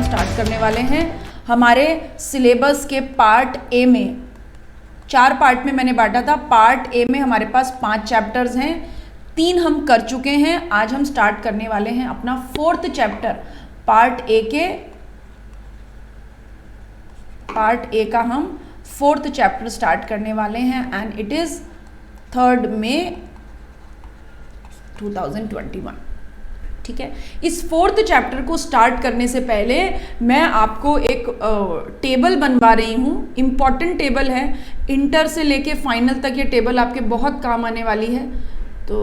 Start करने वाले हैं। हमारे सिलेबस के पार्ट ए में 4 पार्ट में मैंने बांटा था। पार्ट ए में हमारे पास 5 चैप्टर्स हैं, 3 हम कर चुके हैं। आज हम स्टार्ट करने वाले हैं अपना 4th चैप्टर। पार्ट ए का हम 4th चैप्टर स्टार्ट करने वाले हैं and it is 3rd May 2021। ठीक है, इस 4th चैप्टर को स्टार्ट करने से पहले मैं आपको एक टेबल बनवा रही हूँ। इम्पॉर्टेंट टेबल है, इंटर से लेके फाइनल तक ये टेबल आपके बहुत काम आने वाली है। तो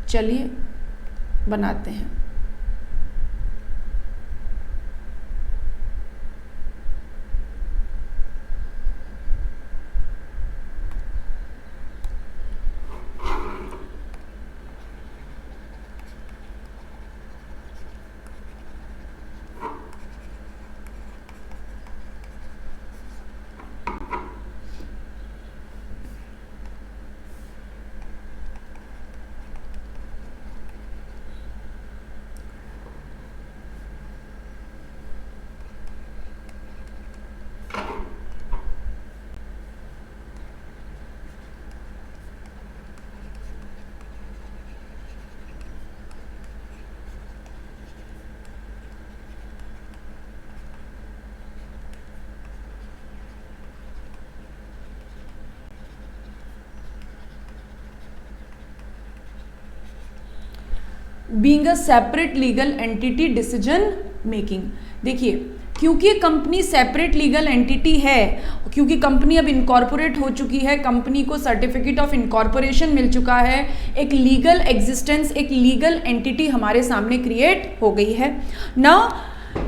चलिए बनाते हैं। Being a separate legal entity decision making. देखिए, क्योंकि कंपनी सेपरेट लीगल एंटिटी है, क्योंकि कंपनी अब इनकॉर्पोरेट हो चुकी है, कंपनी को सर्टिफिकेट ऑफ इनकॉर्पोरेशन मिल चुका है, एक लीगल एग्जिस्टेंस, एक लीगल एंटिटी हमारे सामने क्रिएट हो गई है। Now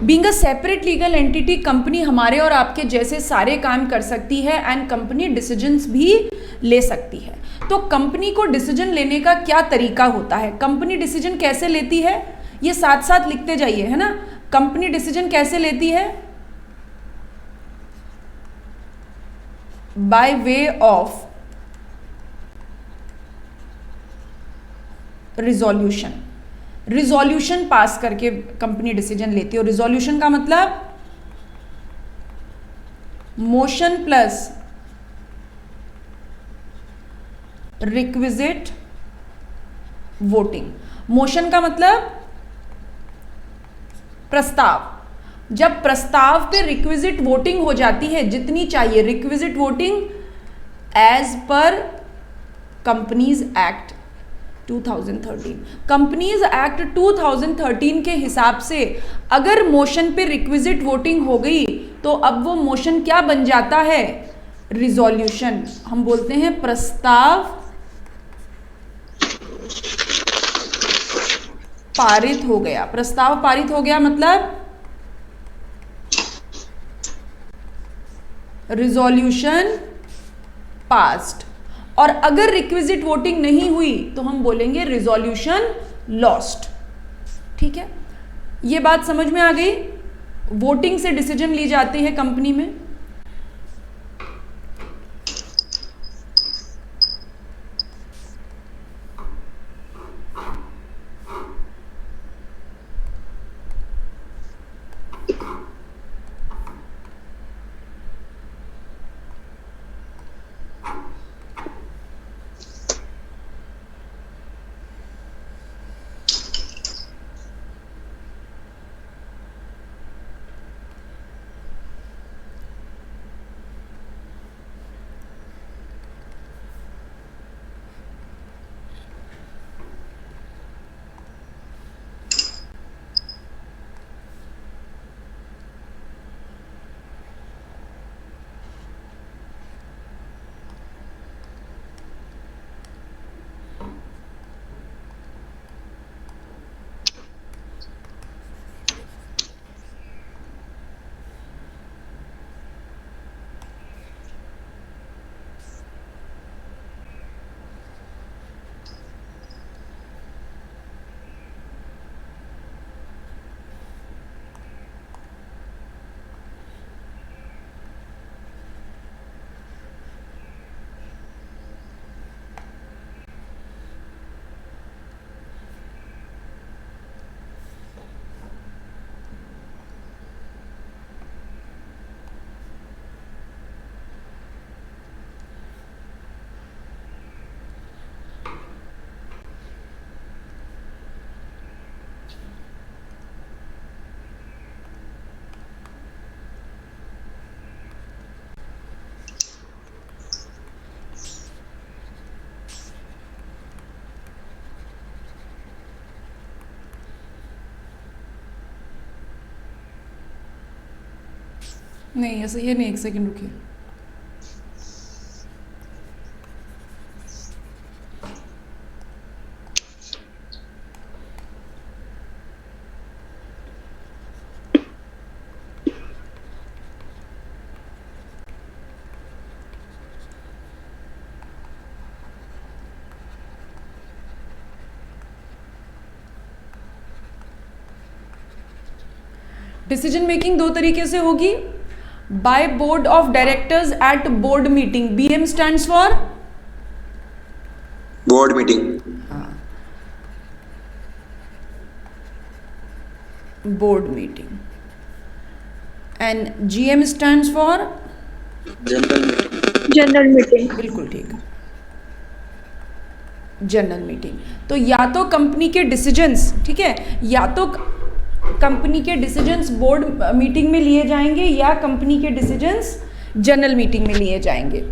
being a separate legal entity, company हमारे और आपके जैसे सारे काम कर सकती है एंड कंपनी डिसीजंस भी ले सकती है। तो कंपनी को डिसीजन लेने का क्या तरीका होता है, कंपनी डिसीजन कैसे लेती है, ये साथ साथ लिखते जाइए, है ना। कंपनी डिसीजन कैसे लेती है? By way of resolution. Resolution pass करके कंपनी डिसीजन लेती है। और रिजोल्यूशन का मतलब motion plus requisite voting. Motion का मतलब प्रस्ताव। जब प्रस्ताव पे रिक्विजिट वोटिंग हो जाती है, जितनी चाहिए requisite voting as per companies act 2013। Companies act 2013 के हिसाब से अगर मोशन पे रिक्विजिट वोटिंग हो गई तो अब वो मोशन क्या बन जाता है? रिजोल्यूशन। हम बोलते हैं प्रस्ताव पारित हो गया। प्रस्ताव पारित हो गया मतलब रिजोल्यूशन पास्ड। और अगर रिक्विजिट वोटिंग नहीं हुई तो हम बोलेंगे रिजोल्यूशन लॉस्ट। ठीक है, ये बात समझ में आ गई। वोटिंग से डिसीजन ली जाती है कंपनी में। नहीं ऐसा ये नहीं, एक सेकंड रुकिए। डिसीजन मेकिंग दो तरीके से होगी, by board of directors at board meeting, BM stands for board meeting, board meeting, and GM stands for general meeting, general meeting. बिल्कुल ठीक, जनरल मीटिंग। तो या तो कंपनी के डिसीजंस, ठीक है, या तो कंपनी के डिसीजंस बोर्ड मीटिंग में लिए जाएंगे या कंपनी के डिसीजंस जनरल मीटिंग में लिए जाएंगे।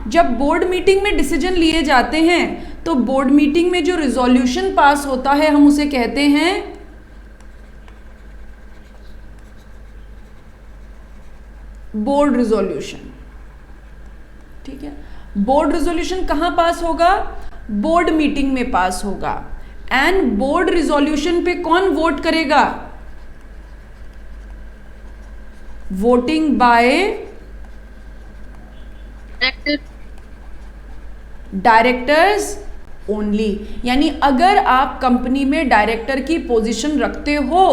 जब बोर्ड मीटिंग में डिसीजन लिए जाते हैं तो बोर्ड मीटिंग में जो रिजोल्यूशन पास होता है हम उसे कहते हैं बोर्ड रिजोल्यूशन। ठीक है, बोर्ड रिजोल्यूशन कहाँ पास होगा? बोर्ड मीटिंग में पास होगा। एंड बोर्ड रिजोल्यूशन पे कौन वोट करेगा? Voting bye directors only. यानी अगर आप कंपनी में डायरेक्टर की पोजीशन रखते हो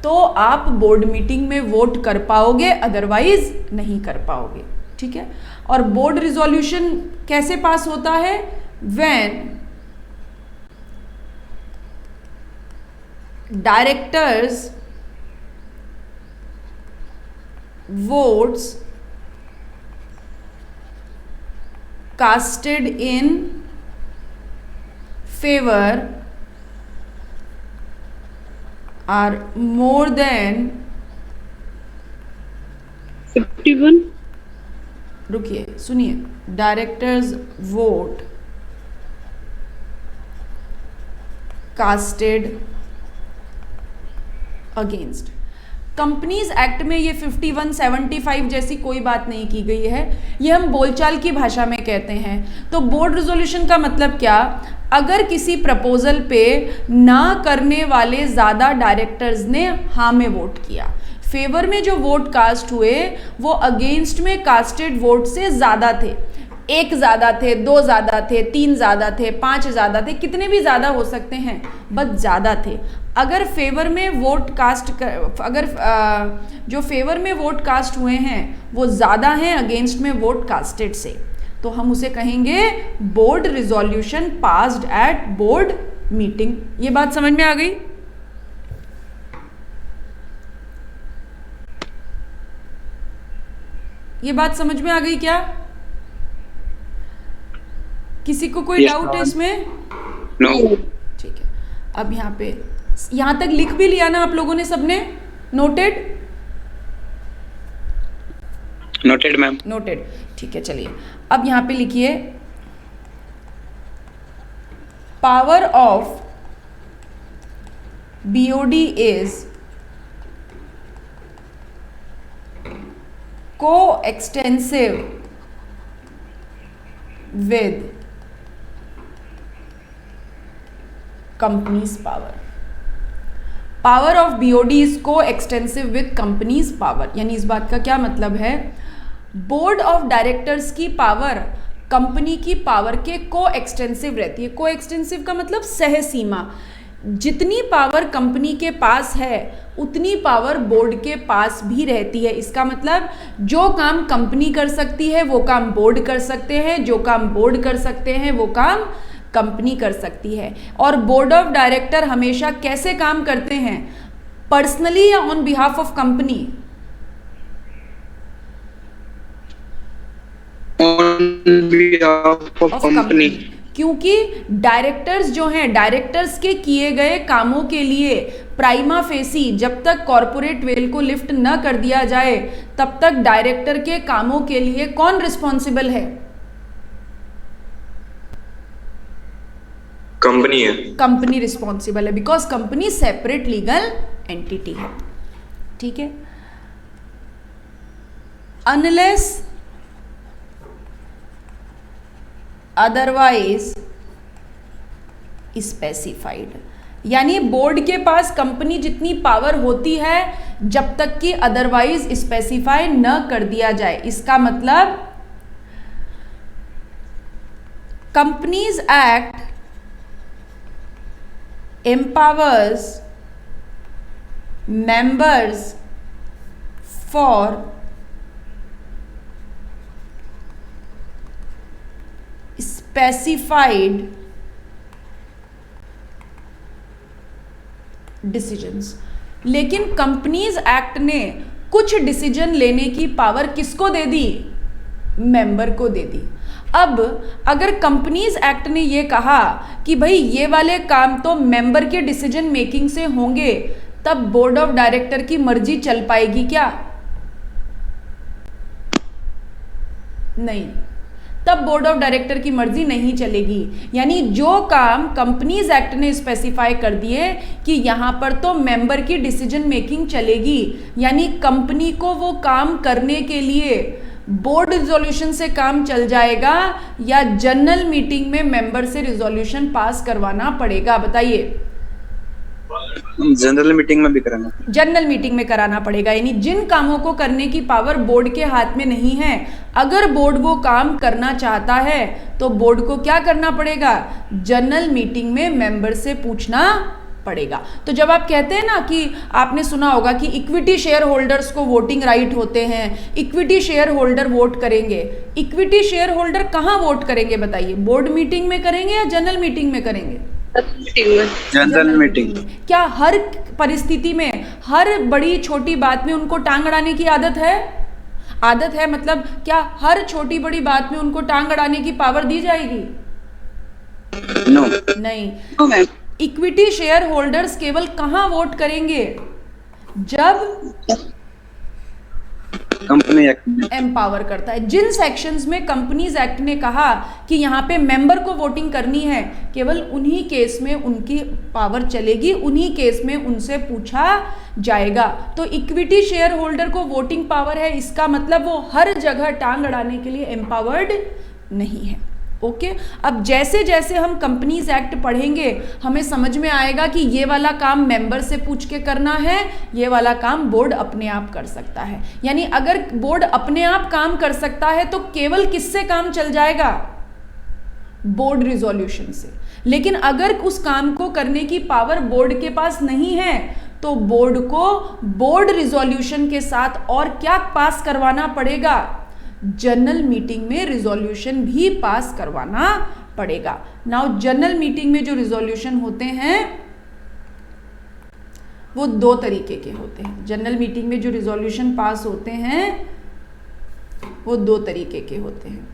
तो आप बोर्ड मीटिंग में वोट कर पाओगे, अदरवाइज नहीं कर पाओगे। ठीक है, और बोर्ड रिजोल्यूशन कैसे पास होता है? When directors votes casted in favor are more than 51। रुकिए सुनिए, directors vote casted against. Companies act में ये 51, 75 जैसी कोई बात नहीं की गई है, ये हम बोलचाल की भाषा में कहते हैं। तो बोर्ड रिजोल्यूशन का मतलब क्या? अगर किसी प्रपोजल पे ना करने वाले ज़्यादा डायरेक्टर्स ने हाँ में वोट किया, फेवर में जो वोट कास्ट हुए वो अगेंस्ट में कास्टेड वोट से ज़्यादा थे, एक ज़्यादा थे, दो ज़्यादा थे, तीन ज़्यादा थे, पाँच ज़्यादा थे, कितने भी ज़्यादा हो सकते हैं, बट ज़्यादा थे। अगर फेवर में वोट कास्ट अगर जो फेवर में वोट कास्ट हुए हैं वो ज़्यादा हैं अगेंस्ट में वोट कास्टेड से, तो हम उसे कहेंगे board resolution passed at board meeting. ये बात समझ में आ गई? ये बात समझ में आ गई क्या? किसी को कोई डाउट है इसमें? नो। ठीक है, अब यहाँ तक लिख भी लिया ना आप लोगों ने सबने? नोटेड? Noted ma'am. नोटेड, ठीक है। चलिए अब यहाँ पे लिखिए, power of BOD is co-extensive with company's power। Power of BOD is को एक्सटेंसिव विद कंपनीज पावर। यानी इस बात का क्या मतलब है? बोर्ड ऑफ डायरेक्टर्स की पावर कंपनी की पावर के को एक्सटेंसिव रहती है। को एक्सटेंसिव का मतलब सह सीमा। जितनी पावर कंपनी के पास है उतनी पावर बोर्ड के पास भी रहती है। इसका मतलब जो काम कंपनी कर सकती है वो काम बोर्ड कर सकते हैं, जो काम बोर्ड कर सकते हैं वो काम कंपनी कर सकती है। और बोर्ड ऑफ डायरेक्टर हमेशा कैसे काम करते हैं? पर्सनली या on behalf of company? On behalf of company. क्योंकि डायरेक्टर्स जो हैं, डायरेक्टर्स के किए गए कामों के लिए प्राइमा फेसी जब तक कॉरपोरेट वेल को लिफ्ट न कर दिया जाए तब तक डायरेक्टर के कामों के लिए कौन रिस्पॉन्सिबल है? कंपनी है। कंपनी रिस्पॉन्सिबल है, because company separate legal entity है। ठीक है, अनलेस अदरवाइज स्पेसिफाइड, यानी बोर्ड के पास कंपनी जितनी पावर होती है जब तक कि अदरवाइज स्पेसिफाई न कर दिया जाए। इसका मतलब companies act empowers members for specified decisions. लेकिन कंपनीज एक्ट ने कुछ डिसीजन लेने की पावर किसको दे दी? मेंबर को दे दी। अब अगर कंपनीज एक्ट ने ये कहा कि भाई ये वाले काम तो मेंबर के डिसीजन मेकिंग से होंगे, तब बोर्ड ऑफ डायरेक्टर की मर्जी चल पाएगी क्या? नहीं, तब बोर्ड ऑफ डायरेक्टर की मर्जी नहीं चलेगी। यानी जो काम कंपनीज एक्ट ने स्पेसिफाई कर दिए कि यहां पर तो मेंबर की डिसीजन मेकिंग चलेगी, यानी कंपनी को वो काम करने के लिए बोर्ड रिजोल्यूशन से काम चल जाएगा या जनरल मीटिंग में मेंबर से रिजोल्यूशन पास करवाना पड़ेगा? बताइए। जनरल मीटिंग में भी कराना, जनरल मीटिंग में कराना पड़ेगा। यानी जिन कामों को करने की पावर बोर्ड के हाथ में नहीं है, अगर बोर्ड वो काम करना चाहता है तो बोर्ड को क्या करना पड़ेगा? जनरल मीटिंग में मेंबर से पूछना पड़ेगा। तो जब आप कहते हैं ना कि आपने सुना होगा कि इक्विटी शेयर होल्डर्स को वोटिंग राइट होते हैं, इक्विटी शेयर होल्डर वोट करेंगे। इक्विटी शेयर होल्डर कहाँ वोट करेंगे बताइए? बोर्ड मीटिंग में करेंगे या जनरल मीटिंग में करेंगे? General meeting. क्या हर परिस्थिति में, हर बड़ी छोटी बात में उनको टांग अड़ाने की आदत है? आदत है मतलब क्या हर छोटी बड़ी बात में उनको टांग अड़ाने की पावर दी जाएगी? नो, नहीं। इक्विटी शेयर होल्डर्स केवल कहां वोट करेंगे? जब कंपनी एक्ट एम्पावर करता है। जिन सेक्शंस में कंपनीज एक्ट ने कहा कि यहाँ पे मेंबर को वोटिंग करनी है, केवल उन्हीं केस में उनकी पावर चलेगी, उन्हीं केस में उनसे पूछा जाएगा। तो इक्विटी शेयर होल्डर को वोटिंग पावर है, इसका मतलब वो हर जगह टांग अड़ाने के लिए एम्पावर्ड नहीं है। ओके, अब जैसे जैसे हम कंपनीज एक्ट पढ़ेंगे हमें समझ में आएगा कि ये वाला काम मेंबर से पूछ के करना है, ये वाला काम बोर्ड अपने आप कर सकता है। यानी अगर बोर्ड अपने आप काम कर सकता है तो केवल किससे काम चल जाएगा? बोर्ड रिजोल्यूशन से। लेकिन अगर उस काम को करने की पावर बोर्ड के पास नहीं है तो बोर्ड को बोर्ड रिजोल्यूशन के साथ और क्या पास करवाना पड़ेगा? जनरल मीटिंग में रिजोल्यूशन भी पास करवाना पड़ेगा। नाउ जनरल मीटिंग में जो रिजोल्यूशन होते हैं वो दो तरीके के होते हैं। जनरल मीटिंग में जो रिजोल्यूशन पास होते हैं वो दो तरीके के होते हैं।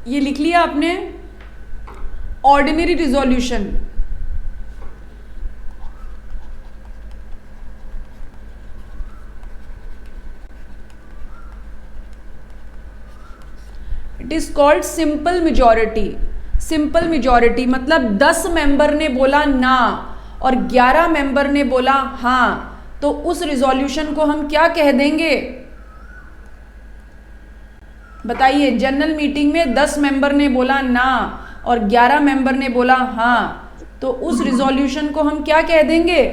ये लिख लिया आपने, ordinary resolution. It is called simple majority. Simple majority मतलब 10 मेंबर ने बोला ना और 11 मेंबर ने बोला हाँ, तो उस रिजोल्यूशन को हम क्या कह देंगे? बताइए, जनरल मीटिंग में 10 मेंबर ने बोला ना और 11 मेंबर ने बोला हाँ, तो उस रिजोल्यूशन को हम क्या कह देंगे?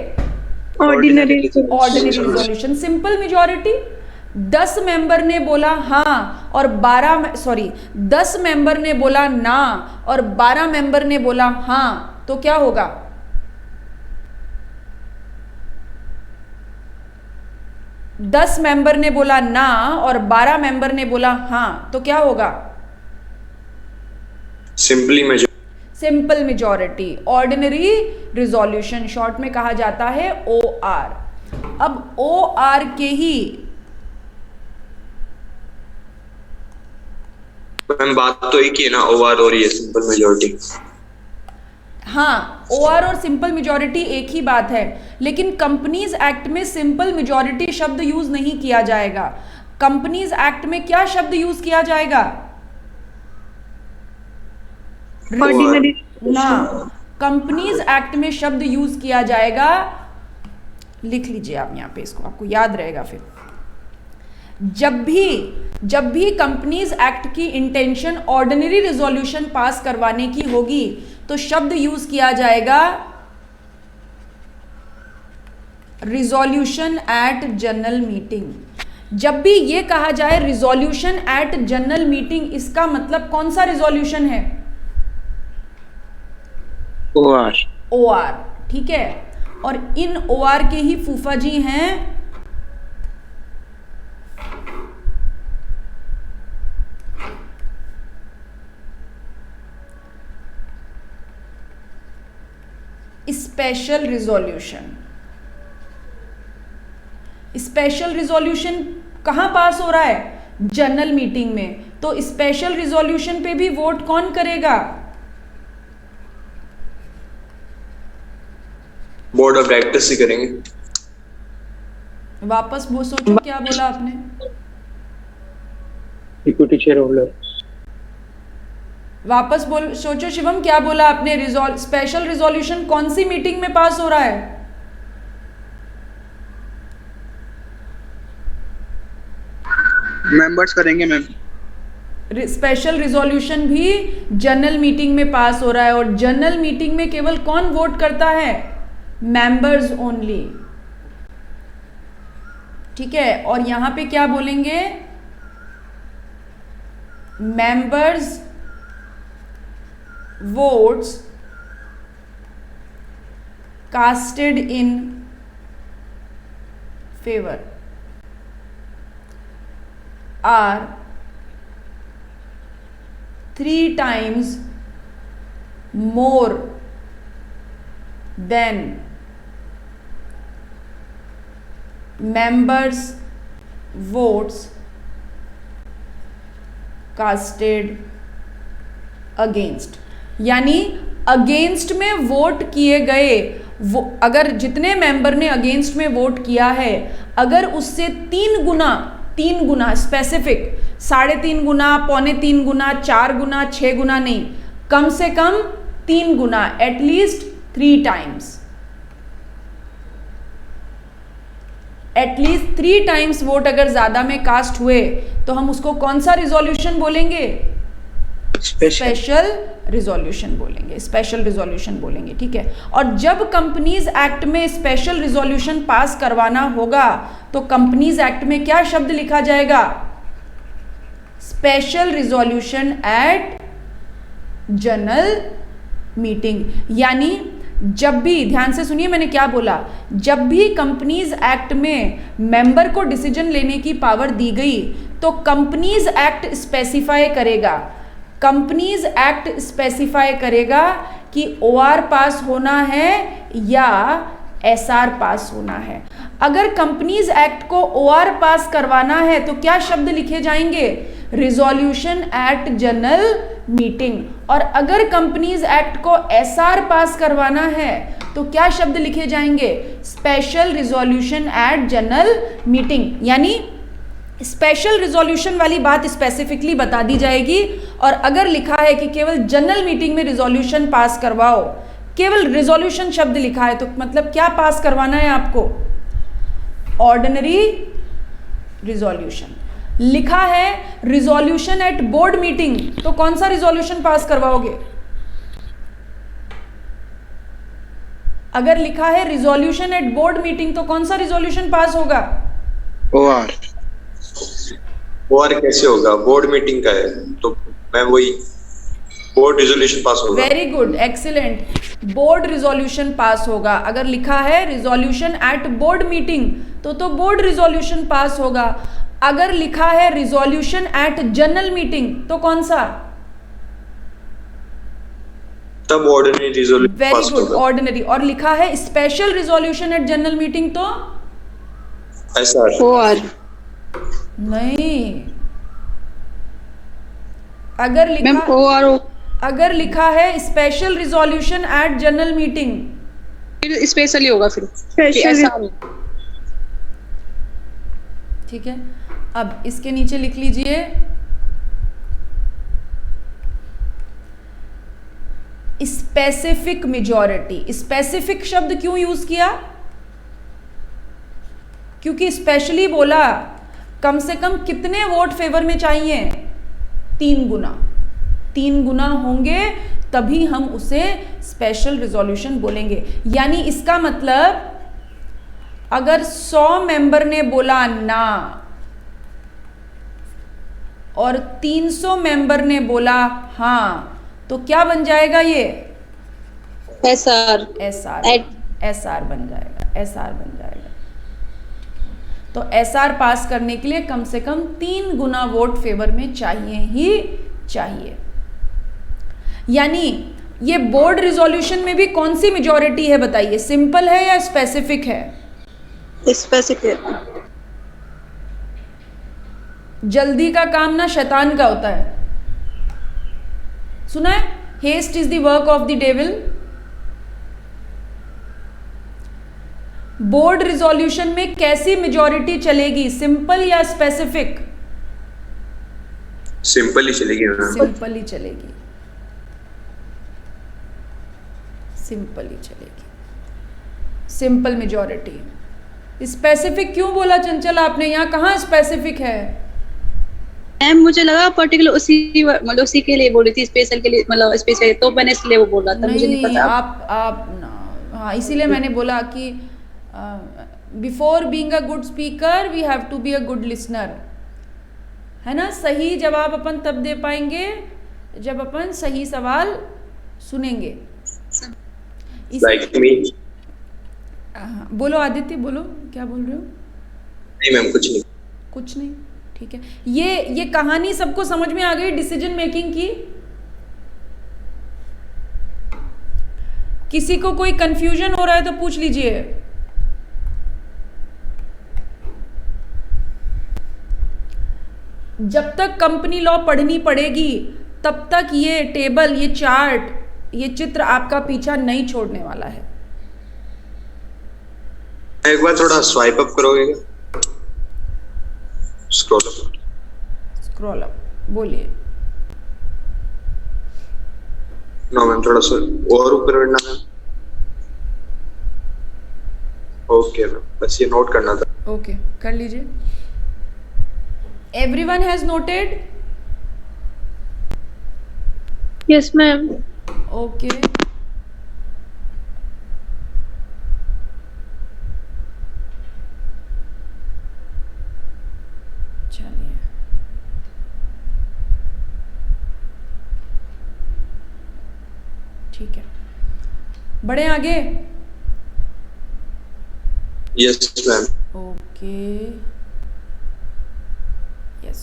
Ordinary ordinary resolution. Simple majority, 10 member ने बोला हाँ और 10 मेंबर ने बोला ना और 12 मेंबर ने बोला हाँ, तो क्या होगा? दस मेंबर ने बोला ना और 12 मेंबर ने बोला हाँ, तो क्या होगा? Simple majority, ordinary resolution, short में कहा जाता है OR। अब OR के ही मैम बात तो एक ही है ना, OR और ये सिंपल मेजॉरिटी। हाँ, OR और सिंपल मेजॉरिटी एक ही बात है, लेकिन कंपनीज एक्ट में सिंपल मेजॉरिटी शब्द यूज नहीं किया जाएगा। कंपनीज एक्ट में क्या शब्द यूज किया जाएगा? ऑर्डिनरी ना, कंपनीज एक्ट में शब्द यूज किया जाएगा, लिख लीजिए आप यहाँ पे, इसको आपको याद रहेगा फिर। जब भी कंपनीज एक्ट की इंटेंशन ऑर्डिनरी रिजोल्यूशन पास करवाने की होगी तो शब्द यूज किया जाएगा रिजोल्यूशन एट जनरल मीटिंग। जब भी ये कहा जाए रिजोल्यूशन एट जनरल मीटिंग, इसका मतलब कौन सा रिजोल्यूशन है? OR, ठीक है। और इन OR के ही फूफा जी हैं स्पेशल रिजोल्यूशन। स्पेशल रिजोल्यूशन कहां पास हो रहा है? जनरल मीटिंग में। तो स्पेशल रिजोल्यूशन पे भी वोट कौन करेगा? बोर्ड ऑफ डायरेक्टर्स ही करेंगे। वापस वो सोचो, क्या बोला आपने? Deputy chair holder. वापस सोचो शिवम, क्या बोला आपने? स्पेशल रिजोल्यूशन कौन सी मीटिंग में पास हो रहा है? मेंबर्स करेंगे मैम। स्पेशल रिजोल्यूशन भी जनरल मीटिंग में पास हो रहा है और जनरल मीटिंग में केवल कौन वोट करता है? मेंबर्स ओनली, ठीक है। और यहां पे क्या बोलेंगे? Members votes casted in favor are 3 times more than members votes casted against। यानी अगेंस्ट में वोट किए गए, वो अगर जितने मेंबर ने अगेंस्ट में वोट किया है, अगर उससे 3 गुना स्पेसिफिक, 3.5 गुना, 3.25 गुना, 4 गुना, 6 गुना नहीं, कम से कम 3 गुना, at least 3 times, at least 3 times vote अगर ज्यादा में कास्ट हुए तो हम उसको कौन सा रिजोल्यूशन बोलेंगे? स्पेशल रिजोल्यूशन बोलेंगे, स्पेशल रिजोल्यूशन बोलेंगे, ठीक है। और जब कंपनीज एक्ट में स्पेशल रिजोल्यूशन पास करवाना होगा तो कंपनीज एक्ट में क्या शब्द लिखा जाएगा? Special resolution at general meeting. यानी जब भी, ध्यान से सुनिए मैंने क्या बोला, जब भी कंपनीज एक्ट में मेंबर को डिसीजन लेने की पावर दी गई तो कंपनीज एक्ट स्पेसिफाई करेगा, कंपनीज एक्ट स्पेसिफाई करेगा कि OR पास होना है या SR पास होना है। अगर कंपनीज एक्ट को OR पास करवाना है तो क्या शब्द लिखे जाएंगे? Resolution at general meeting. और अगर कंपनीज एक्ट को SR पास करवाना है तो क्या शब्द लिखे जाएंगे? Special resolution at general meeting. यानी स्पेशल रिजोल्यूशन वाली बात स्पेसिफिकली बता दी जाएगी, और अगर लिखा है कि केवल जनरल मीटिंग में रिजोल्यूशन पास करवाओ, केवल रिजोल्यूशन शब्द लिखा है तो मतलब क्या पास करवाना है आपको? Ordinary resolution. लिखा है रिजोल्यूशन एट बोर्ड मीटिंग, तो कौन सा रिजोल्यूशन पास करवाओगे? अगर लिखा है रिजोल्यूशन एट बोर्ड मीटिंग तो कौन सा रिजोल्यूशन पास होगा? OR OR कैसे होगा? बोर्ड मीटिंग का है तो मैम वही बोर्ड रिजोल्यूशन पास होगा। Very good, excellent, board resolution pass होगा। अगर लिखा है रिजोल्यूशन एट बोर्ड मीटिंग तो बोर्ड रिजोल्यूशन पास होगा। अगर लिखा है रिजोल्यूशन एट जनरल मीटिंग तो कौन सा? तब ordinary resolution very pass good, होगा। ऑर्डिनरी। और लिखा है special resolution at general meeting तो ऐसा OR नहीं। अगर मैम लिखा OR अगर लिखा है special resolution at general meeting, फिर स्पेशली होगा फिर स्पेशल ऐसा ठीक है। अब इसके नीचे लिख लीजिए स्पेसिफिक मेजॉरिटी। स्पेसिफिक शब्द क्यों यूज किया? क्योंकि स्पेशली बोला। कम से कम कितने वोट फेवर में चाहिए? 3 गुना। 3 गुना होंगे तभी हम उसे स्पेशल रिजोल्यूशन बोलेंगे। यानी इसका मतलब अगर 100 मेंबर ने बोला ना और 300 मेंबर ने बोला हाँ, तो क्या बन जाएगा? ये SR एसआर बन जाएगा। एसआर बन जाएगा। तो एसआर पास करने के लिए कम से कम 3 गुना वोट फेवर में चाहिए ही चाहिए। यानी ये बोर्ड रिजोल्यूशन में भी कौन सी मेजॉरिटी है बताइए? सिंपल है या स्पेसिफिक है? स्पेसिफिक। जल्दी का काम ना शैतान का होता है। सुना है? Haste is the work of the devil. Board resolution में कैसी मेजॉरिटी चलेगी? सिंपल या स्पेसिफिक? सिंपल ही चलेगी मैम। सिंपल ही चलेगी। सिंपल ही चलेगी। Simple majority. स्पेसिफिक क्यों बोला चंचल आपने? यहां कहां स्पेसिफिक है? मैम मुझे लगा पर्टिकुलर उसी मतलब उसी के लिए बोल रही थी, स्पेशल के लिए मतलब स्पेशल, तो मैंने इसलिए वो बोला था। मुझे नहीं पता। आप हाँ, इसीलिए मैंने बोला कि before being a good speaker we have to be a good listener, है ना? सही जवाब अपन तब दे पाएंगे जब अपन सही सवाल सुनेंगे। Like me. बोलो आदित्य, बोलो, क्या बोल रहे हो? नहीं मैम, कुछ नहीं। कुछ नहीं, ठीक है। ये कहानी सबको समझ में आ गई डिसीजन मेकिंग की? किसी को कोई कंफ्यूजन हो रहा है तो पूछ लीजिए। जब तक कंपनी लॉ पढ़नी पड़ेगी तब तक ये टेबल, ये चार्ट, ये चित्र आपका पीछा नहीं छोड़ने वाला है। एक बार थोड़ा स्वाइप अप करोगे क्या? Scroll up. स्क्रॉल अप, बोलिए। नो मैम, थोड़ा सा और ऊपर बढ़ना मैम। ओके मैम, बस ये नोट करना था। ओके, कर लीजिए। Everyone has noted? Yes ma'am. Okay, चलिए। ठीक है, बढ़े आगे। Yes ma'am. ओके, यस,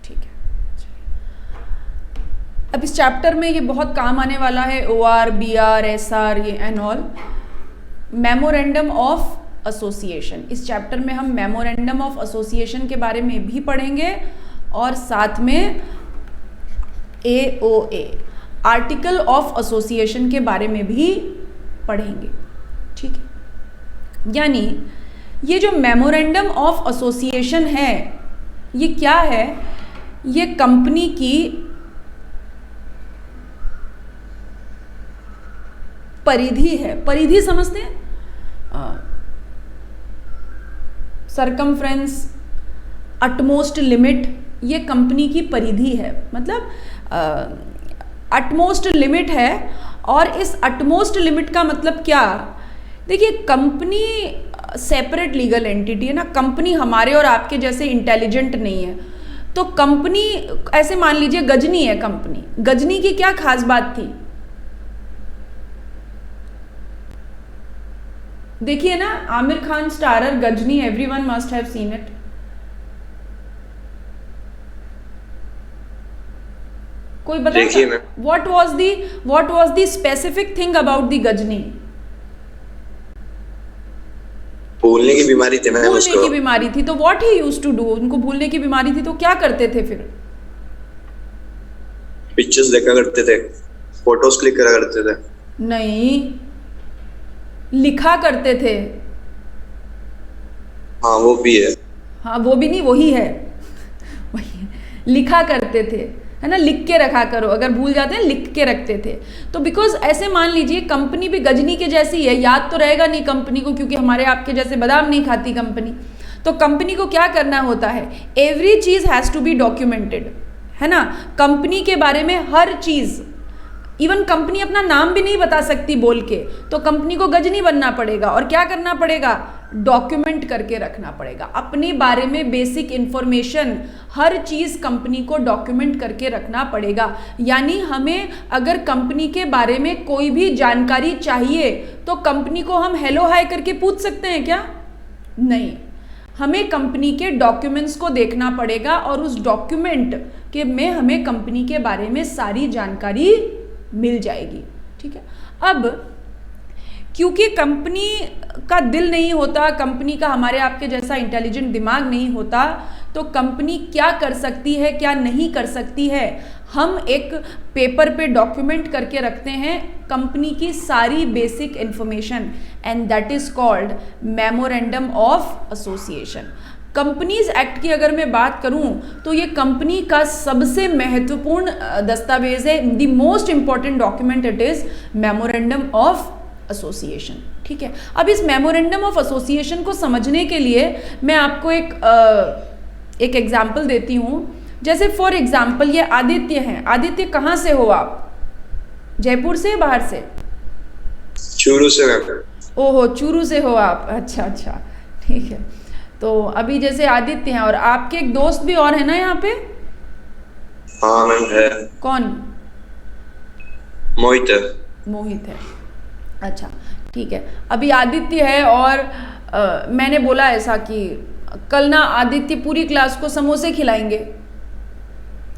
ठीक है। अब इस चैप्टर में ये बहुत काम आने वाला है, OR, BR, SR, ये and all. Memorandum of association. इस चैप्टर में हम मेमोरेंडम ऑफ एसोसिएशन के बारे में भी पढ़ेंगे और साथ में AOA, आर्टिकल ऑफ एसोसिएशन के बारे में भी पढ़ेंगे। ठीक है, यानी ये जो मेमोरेंडम ऑफ एसोसिएशन है ये क्या है? ये कंपनी की परिधि है। परिधि समझते हैं? सरकमफ्रेंस, अटमोस्ट लिमिट, ये कंपनी की परिधि है। मतलब अटमोस्ट लिमिट है। और इस अटमोस्ट लिमिट का मतलब क्या? देखिए, कंपनी सेपरेट लीगल एंटिटी है ना। कंपनी हमारे और आपके जैसे इंटेलिजेंट नहीं है। तो कंपनी, ऐसे मान लीजिए गजनी है कंपनी। गजनी की क्या खास बात थी? देखिए ना, Aamir Khan starrer Ghajini, everyone must have seen it. कोई बताएगा what was the specific thing about the Ghajini? भूलने की बीमारी थी मैम उसको। भूलने की बीमारी थी। तो what he used to do? उनको भूलने की बीमारी थी तो क्या करते थे फिर? पिक्चर्स देखा करते थे, फोटोज क्लिक करा करते थे। नहीं, लिखा करते थे। हाँ वो भी है। हाँ वो भी नहीं, वही है, वही है। लिखा करते थे, है ना। लिख के रखा करो, अगर भूल जाते हैं लिख के रखते थे। तो बिकॉज ऐसे मान लीजिए कंपनी भी गजनी के जैसी है, याद तो रहेगा नहीं कंपनी को, क्योंकि हमारे आपके जैसे बादाम नहीं खाती कंपनी। तो कंपनी को क्या करना होता है? एवरी चीज हैज टू बी डॉक्यूमेंटेड, है ना। कंपनी के बारे में हर चीज, इवन कंपनी अपना नाम भी नहीं बता सकती बोल के, तो कंपनी को गजनी बनना पड़ेगा। और क्या करना पड़ेगा? डॉक्यूमेंट करके रखना पड़ेगा अपने बारे में। बेसिक इंफॉर्मेशन, हर चीज कंपनी को डॉक्यूमेंट करके रखना पड़ेगा। यानी हमें अगर कंपनी के बारे में कोई भी जानकारी चाहिए तो कंपनी को हम हेलो हाय करके पूछ सकते हैं क्या? नहीं, हमें कंपनी के डॉक्यूमेंट्स को देखना पड़ेगा और उस डॉक्यूमेंट के में हमें कंपनी के बारे में सारी जानकारी मिल जाएगी। ठीक है। अब क्योंकि कंपनी का दिल नहीं होता, कंपनी का हमारे आपके जैसा इंटेलिजेंट दिमाग नहीं होता, तो कंपनी क्या कर सकती है क्या नहीं कर सकती है, हम एक पेपर पे डॉक्यूमेंट करके रखते हैं कंपनी की सारी basic information, and that is called memorandum of association. Companies act की अगर मैं बात करूं तो ये कंपनी का सबसे महत्वपूर्ण दस्तावेज है। The most important document it is memorandum of association. ठीक है। अब इस मेमोरेंडम ऑफ एसोसिएशन को समझने के लिए मैं आपको एक एग्जाम्पल देती हूँ। जैसे फॉर एग्जाम्पल ये आदित्य हैं। आदित्य कहाँ से हो आप? जयपुर से, बाहर से? चूरू से। ओहो, चूरू से हो आप। अच्छा अच्छा, ठीक है। तो अभी जैसे आदित्य हैं और आपके एक दोस्त भी और है ना यहाँ पे? हाँ मैम है। कौन? मोहित है। मोहित है। अच्छा ठीक है। अभी आदित्य है और मैंने बोला ऐसा कि कल ना आदित्य पूरी क्लास को समोसे खिलाएंगे।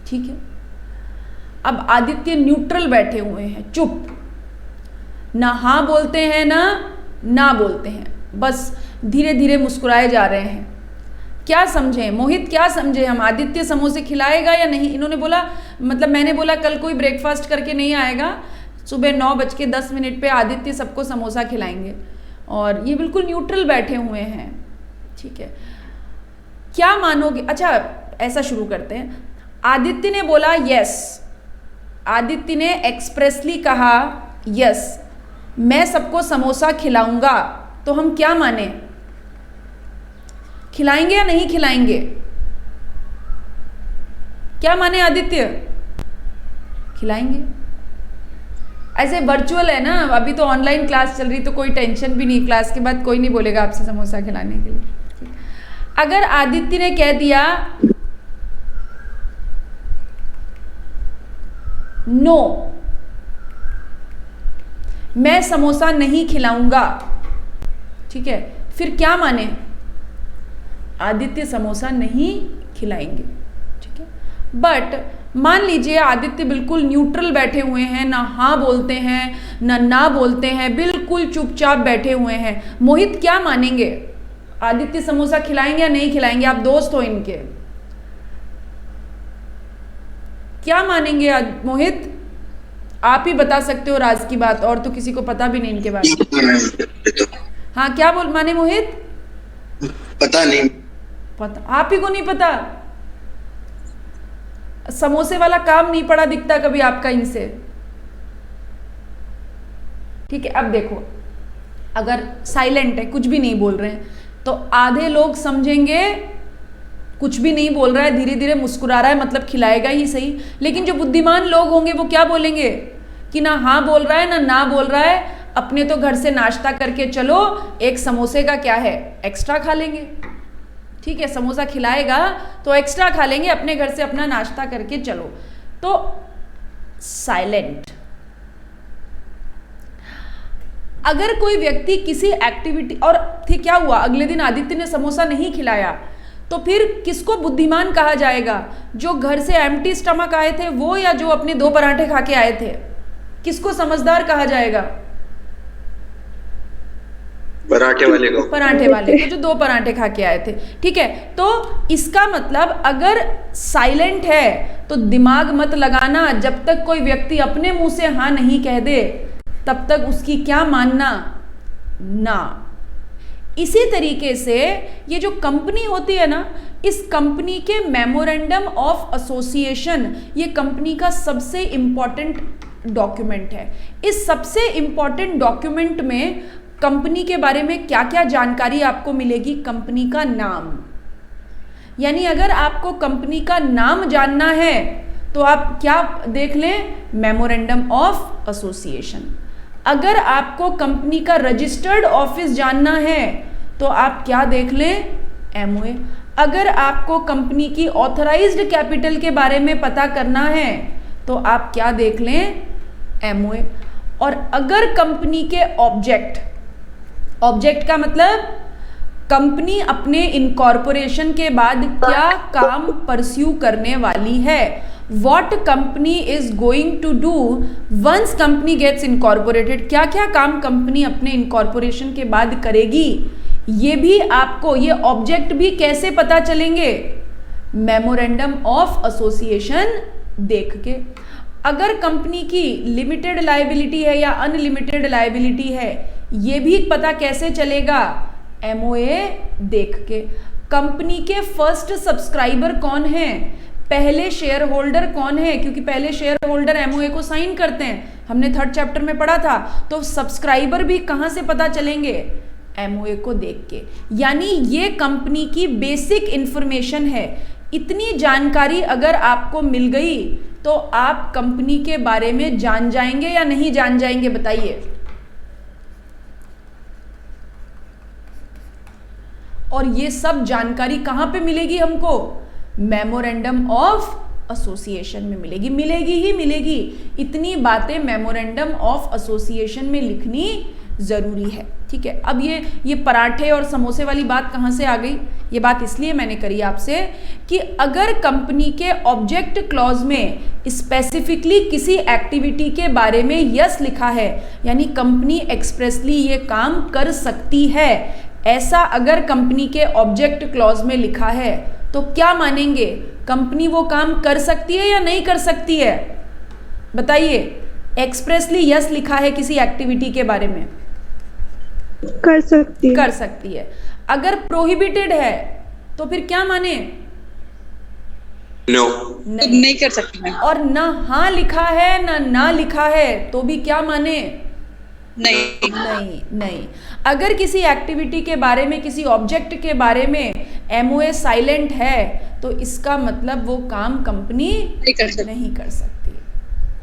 ठीक है। अब आदित्य न्यूट्रल बैठे हुए हैं, चुप, ना हाँ बोलते हैं ना बोलते हैं, बस धीरे धीरे मुस्कुराए जा रहे हैं। क्या समझे मोहित, क्या समझे हम? आदित्य समोसे खिलाएगा या नहीं? इन्होंने बोला, मतलब मैंने बोला कल कोई ब्रेकफास्ट करके नहीं आएगा, सुबह 9:10 पे आदित्य सबको समोसा खिलाएंगे। और ये बिल्कुल न्यूट्रल बैठे हुए हैं। ठीक है, क्या मानोगे? अच्छा ऐसा शुरू करते हैं। आदित्य ने बोला यस, आदित्य ने एक्सप्रेसली कहा यस मैं सबको समोसा खिलाऊंगा, तो हम क्या माने? खिलाएंगे या नहीं खिलाएंगे? क्या माने आदित्य? खिलाएंगे। ऐसे वर्चुअल है ना, अभी तो ऑनलाइन क्लास चल रही, तो कोई टेंशन भी नहीं, क्लास के बाद कोई नहीं बोलेगा आपसे समोसा खिलाने के लिए। अगर आदित्य ने कह दिया नो मैं समोसा नहीं खिलाऊंगा, ठीक है, फिर क्या माने? आदित्य समोसा नहीं खिलाएंगे। ठीक है। बट मान लीजिए आदित्य बिल्कुल न्यूट्रल बैठे हुए हैं, ना हाँ बोलते हैं ना बोलते हैं, बिल्कुल चुपचाप बैठे हुए हैं। मोहित क्या मानेंगे? आदित्य समोसा खिलाएंगे या नहीं खिलाएंगे? आप दोस्त हो इनके, क्या मानेंगे? मोहित आप ही बता सकते हो राज की बात, और तो किसी को पता भी नहीं इनके बारे में। हाँ क्या बोल माने मोहित? पता नहीं। पता आप ही को नहीं पता? समोसे वाला काम नहीं पड़ा दिखता कभी आपका इनसे। ठीक है, अब देखो, अगर साइलेंट है, कुछ भी नहीं बोल रहे हैं, तो आधे लोग समझेंगे कुछ भी नहीं बोल रहा है, धीरे धीरे मुस्कुरा रहा है, मतलब खिलाएगा ही सही। लेकिन जो बुद्धिमान लोग होंगे वो क्या बोलेंगे कि ना हाँ बोल रहा है ना बोल रहा है, अपने तो घर से नाश्ता करके चलो, एक समोसे का क्या है, एक्स्ट्रा खा लेंगे। ठीक है, समोसा खिलाएगा तो एक्स्ट्रा खा लेंगे, अपने घर से अपना नाश्ता करके चलो। तो साइलेंट। अगर कोई व्यक्ति किसी एक्टिविटी, और फिर क्या हुआ, अगले दिन आदित्य ने समोसा नहीं खिलाया, तो फिर किसको बुद्धिमान कहा जाएगा? जो घर से एम्प्टी स्टमक आए थे वो, या जो अपने 2 पराठे खा के आए थे? किसको समझदार कहा जाएगा? पराठे वाले को। पराठे वाले को, जो 2 पराठे खा के आए थे। ठीक है, तो इसका मतलब अगर साइलेंट है तो दिमाग मत लगाना, जब तक कोई व्यक्ति अपने मुंह से हाँ नहीं कह दे तब तक उसकी क्या मानना ना। इसी तरीके से ये जो कंपनी होती है ना, इस कंपनी के मेमोरेंडम ऑफ एसोसिएशन, ये कंपनी का सबसे इंपॉर्टेंट डॉक्यूमेंट है। इस सबसे इंपॉर्टेंट डॉक्यूमेंट में कंपनी के बारे में क्या क्या जानकारी आपको मिलेगी? कंपनी का नाम, यानी अगर आपको कंपनी का नाम जानना है तो आप क्या देख लें? Memorandum of association. अगर आपको कंपनी का रजिस्टर्ड ऑफिस जानना है तो आप क्या देख लें? एमओए। अगर आपको कंपनी की ऑथराइज्ड कैपिटल के बारे में पता करना है तो आप क्या देख लें? एमओए। और अगर कंपनी के ऑब्जेक्ट का मतलब कंपनी अपने इनकॉर्पोरेशन के बाद क्या काम परस्यू करने वाली है, what company is going to do once company gets incorporated, क्या क्या काम कंपनी अपने इनकॉर्पोरेशन के बाद करेगी, ये भी आपको, ये ऑब्जेक्ट भी कैसे पता चलेंगे? मेमोरेंडम ऑफ एसोसिएशन देख के। अगर कंपनी की लिमिटेड लायबिलिटी है या अनलिमिटेड लायबिलिटी है, ये भी पता कैसे चलेगा? एमओए देख के। कंपनी के फर्स्ट सब्सक्राइबर कौन है, पहले शेयर होल्डर कौन है, क्योंकि पहले शेयर होल्डर एमओए को साइन करते हैं, हमने 3rd चैप्टर में पढ़ा था। तो सब्सक्राइबर भी कहां से पता चलेंगे? एमओए को देख के। यानी ये कंपनी की बेसिक इंफॉर्मेशन है। इतनी जानकारी अगर आपको मिल गई तो आप कंपनी के बारे में जान जाएंगे या नहीं जान जाएंगे, बताइए। और ये सब जानकारी कहां पे मिलेगी हमको? मेमोरेंडम ऑफ एसोसिएशन में मिलेगी, मिलेगी ही मिलेगी। इतनी बातें मेमोरेंडम ऑफ एसोसिएशन में लिखनी जरूरी है। ठीक है, अब ये पराठे और समोसे वाली बात कहाँ से आ गई? ये बात इसलिए मैंने करी आपसे कि अगर कंपनी के ऑब्जेक्ट क्लॉज में स्पेसिफिकली किसी एक्टिविटी के बारे में यस लिखा है, यानी कंपनी एक्सप्रेसली ये काम कर सकती है, ऐसा अगर कंपनी के ऑब्जेक्ट क्लॉज में लिखा है तो क्या मानेंगे? कंपनी वो काम कर सकती है या नहीं कर सकती है? बताइए। एक्सप्रेसली यस लिखा है किसी एक्टिविटी के बारे में, कर सकती है। कर सकती है। अगर प्रोहिबिटेड है तो फिर क्या माने? नो, नहीं कर सकती मैं। और ना हाँ लिखा है ना लिखा है तो भी क्या माने? नहीं। नहीं नहीं। अगर किसी एक्टिविटी के बारे में, किसी ऑब्जेक्ट के बारे में एमओए साइलेंट है तो इसका मतलब वो काम कंपनी नहीं कर सकती।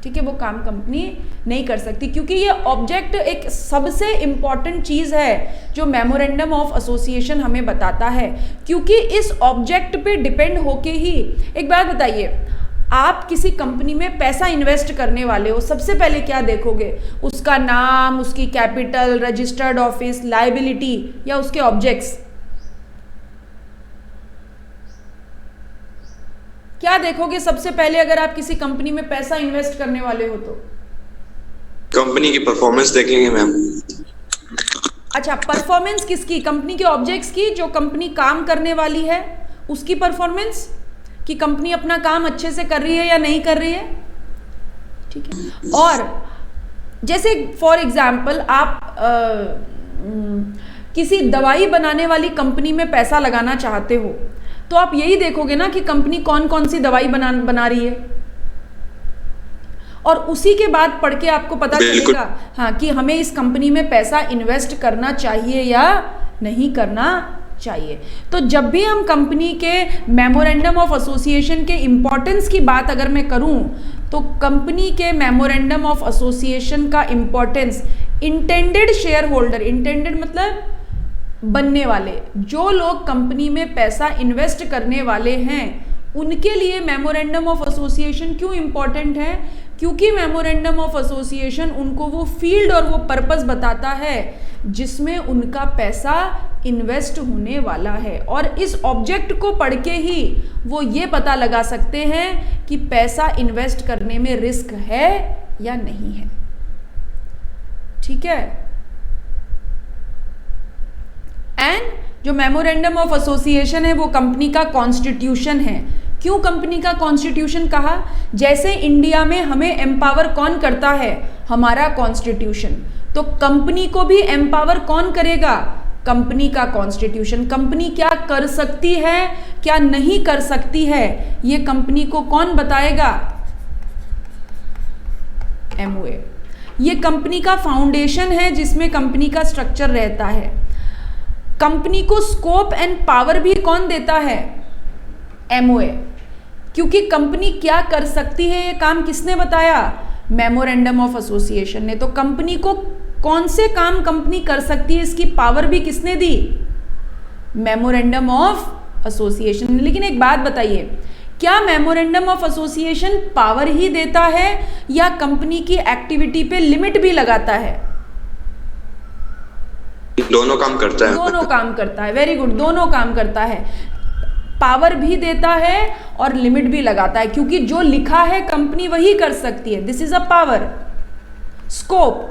ठीक है, वो काम कंपनी नहीं कर सकती, क्योंकि ये ऑब्जेक्ट एक सबसे इंपॉर्टेंट चीज है जो मेमोरेंडम ऑफ एसोसिएशन हमें बताता है, क्योंकि इस ऑब्जेक्ट पे डिपेंड होके ही। एक बात बताइए, आप किसी कंपनी में पैसा इन्वेस्ट करने वाले हो, सबसे पहले क्या देखोगे? उसका नाम, उसकी कैपिटल, रजिस्टर्ड ऑफिस, लायबिलिटी या उसके ऑब्जेक्ट्स? क्या देखोगे सबसे पहले अगर आप किसी कंपनी में पैसा इन्वेस्ट करने वाले हो तो? कंपनी की परफॉर्मेंस देखेंगे मैम। अच्छा, परफॉर्मेंस किसकी? कंपनी के ऑब्जेक्ट्स की, जो कंपनी काम करने वाली है उसकी परफॉर्मेंस, कि कंपनी अपना काम अच्छे से कर रही है या नहीं कर रही है। ठीक है, और जैसे फॉर एग्जाम्पल आप किसी दवाई बनाने वाली कंपनी में पैसा लगाना चाहते हो तो आप यही देखोगे ना कि कंपनी कौन कौन सी दवाई बना रही है, और उसी के बाद पढ़ के आपको पता चलेगा हाँ कि हमें इस कंपनी में पैसा इन्वेस्ट करना चाहिए या नहीं करना चाहिए। तो जब भी हम कंपनी के मेमोरेंडम ऑफ एसोसिएशन के इम्पोर्टेंस की बात अगर मैं करूं तो कंपनी के मेमोरेंडम ऑफ एसोसिएशन का importance intended share holder, intended मतलब बनने वाले, जो लोग कंपनी में पैसा इन्वेस्ट करने वाले हैं उनके लिए मेमोरेंडम ऑफ एसोसिएशन क्यों इम्पोर्टेंट है? क्योंकि मेमोरेंडम ऑफ एसोसिएशन उनको वो फील्ड और वो पर्पस बताता है जिसमें उनका पैसा इन्वेस्ट होने वाला है, और इस ऑब्जेक्ट को पढ़ के ही वो ये पता लगा सकते हैं कि पैसा इन्वेस्ट करने में रिस्क है या नहीं है। ठीक है। एंड जो मेमोरेंडम ऑफ एसोसिएशन है वो कंपनी का कॉन्स्टिट्यूशन है। क्यों कंपनी का कॉन्स्टिट्यूशन कहा? जैसे इंडिया में हमें एम्पावर कौन करता है? हमारा कॉन्स्टिट्यूशन। तो कंपनी को भी एम्पावर कौन करेगा? कंपनी का कॉन्स्टिट्यूशन। कंपनी क्या कर सकती है, क्या नहीं कर सकती है, ये कंपनी को कौन बताएगा? एमओए। ये कंपनी का फाउंडेशन है जिसमें कंपनी का स्ट्रक्चर रहता है। कंपनी को स्कोप एंड पावर भी कौन देता है? एमओए। क्योंकि कंपनी क्या कर सकती है ये काम किसने बताया? मेमोरेंडम ऑफ एसोसिएशन ने। तो कंपनी को कौन से काम कंपनी कर सकती है इसकी पावर भी किसने दी? मेमोरेंडम ऑफ एसोसिएशन ने। लेकिन एक बात बताइए, क्या मेमोरेंडम ऑफ एसोसिएशन पावर ही देता है या कंपनी की एक्टिविटी पे लिमिट भी लगाता है? दोनों काम करता है। दोनों काम करता है। वेरी गुड, दोनों काम करता है। पावर भी देता है और लिमिट भी लगाता है, क्योंकि जो लिखा है कंपनी वही कर सकती है। This is a power scope.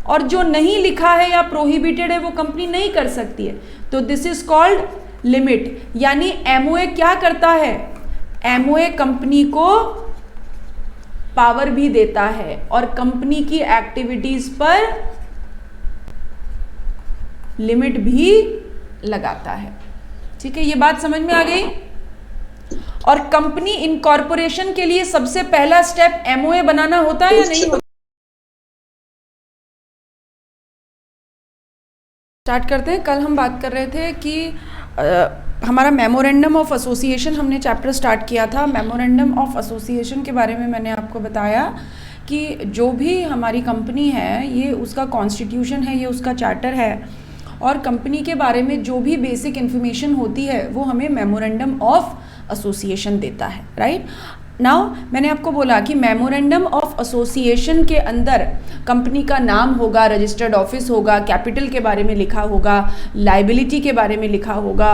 और जो नहीं लिखा है या प्रोहिबिटेड है वो कंपनी नहीं कर सकती है। तो दिस इज कॉल्ड लिमिट। यानी एमओए क्या करता है? एमओए कंपनी को पावर भी देता है और कंपनी की एक्टिविटीज पर लिमिट भी लगाता है। ठीक है, ये बात समझ में आ गई। और कंपनी इनकॉर्पोरेशन के लिए सबसे पहला स्टेप एमओए बनाना होता है या नहीं होता? स्टार्ट करते हैं। कल हम बात कर रहे थे कि हमारा मेमोरेंडम ऑफ एसोसिएशन, हमने चैप्टर स्टार्ट किया था। मेमोरेंडम ऑफ एसोसिएशन के बारे में मैंने आपको बताया कि जो भी हमारी कंपनी है ये उसका कॉन्स्टिट्यूशन है, ये उसका चार्टर है, और कंपनी के बारे में जो भी बेसिक इन्फॉर्मेशन होती है वो हमें मेमोरेंडम ऑफ एसोसिएशन देता है। राइट नाउ मैंने आपको बोला कि मेमोरेंडम ऑफ एसोसिएशन के अंदर कंपनी का नाम होगा, रजिस्टर्ड ऑफिस होगा, कैपिटल के बारे में लिखा होगा, लाइबिलिटी के बारे में लिखा होगा,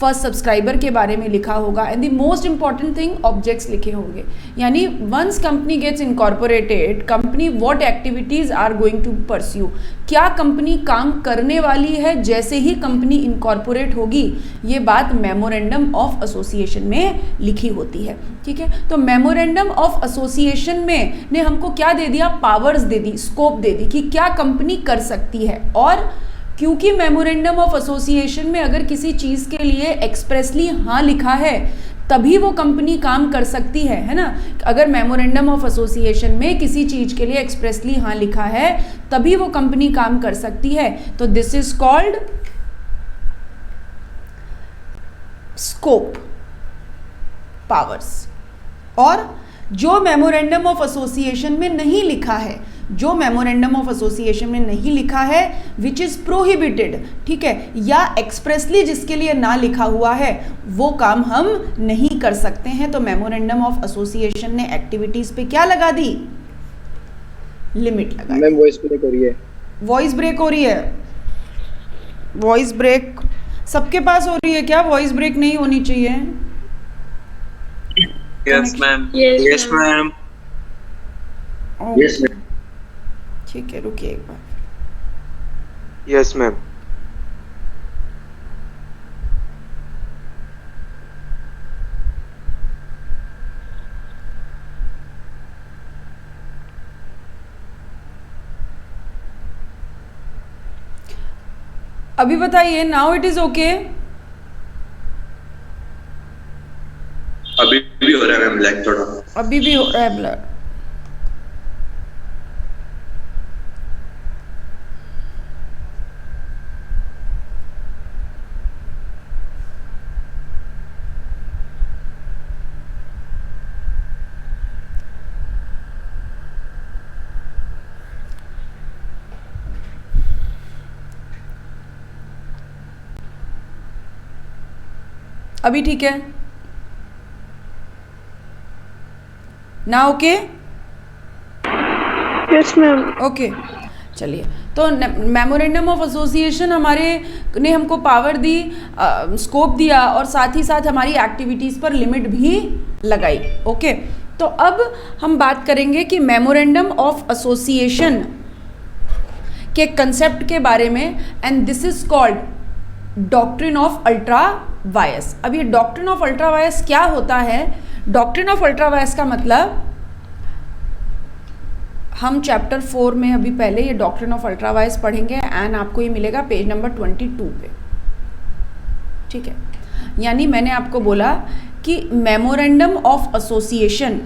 फर्स्ट सब्सक्राइबर के बारे में लिखा होगा, and the most important thing objects लिखे होंगे। यानी once company gets incorporated, company what activities are going to pursue, क्या कंपनी काम करने वाली है जैसे ही कंपनी इनकॉर्पोरेट होगी, ये बात मेमोरेंडम ऑफ एसोसिएशन में लिखी होती है। ठीक है, तो मेमोरेंडम ऑफ एसोसिएशन में ने हमको क्या दे दिया? पावर्स दे दी, स्कोप दे दी कि क्या कंपनी कर सकती है। और क्योंकि मेमोरेंडम ऑफ एसोसिएशन में अगर किसी चीज़ के लिए एक्सप्रेसली हाँ लिखा है तभी वो कंपनी काम कर सकती है ना। अगर मेमोरेंडम ऑफ एसोसिएशन में किसी चीज़ के लिए एक्सप्रेसली हाँ लिखा है तभी वो कंपनी काम कर सकती है। तो this is called scope, powers. और जो मेमोरेंडम ऑफ एसोसिएशन में नहीं लिखा है, जो मेमोरेंडम ऑफ एसोसिएशन में नहीं लिखा है विच इज़ प्रोहिबिटेड, ठीक है, या एक्सप्रेसली जिसके लिए ना लिखा हुआ है वो काम हम नहीं कर सकते हैं। तो मेमोरेंडम ऑफ एसोसिएशन ने एक्टिविटीज पे क्या लगा दी? लिमिट लगा दी। मैम वॉइस ब्रेक हो रही है। वॉइस ब्रेक हो रही है? वॉइस ब्रेक सबके पास हो रही है क्या? वॉइस ब्रेक नहीं होनी चाहिए। Yes ma'am. Yes ma'am. Yes ma'am. ठीक है, रुकिए एक बार। Yes ma'am. अभी बताइए, नाउ इट इज ओके? अभी भी हो रहा है मैम ब्लैक थोड़ा। अभी भी हो रहा है ब्लर? अभी ठीक है ना? Okay yes ma'am. ओके चलिए, तो मेमोरेंडम ऑफ एसोसिएशन हमारे ने हमको पावर दी, स्कोप दिया और साथ ही साथ हमारी एक्टिविटीज़ पर लिमिट भी लगाई। ओके, तो अब हम बात करेंगे कि मेमोरेंडम ऑफ एसोसिएशन के कंसेप्ट के बारे में, and this is called doctrine of ultra vires. अब ये डॉक्ट्रिन ऑफ अल्ट्रा वायस क्या होता है? डॉक्ट्रिन ऑफ अल्ट्रा वायस का मतलब, हम चैप्टर 4 में अभी पहले ये डॉक्ट्रिन ऑफ अल्ट्रा वायस पढ़ेंगे एंड आपको ये मिलेगा पेज नंबर 22 पे, ठीक है। यानी मैंने आपको बोला कि मेमोरेंडम ऑफ एसोसिएशन,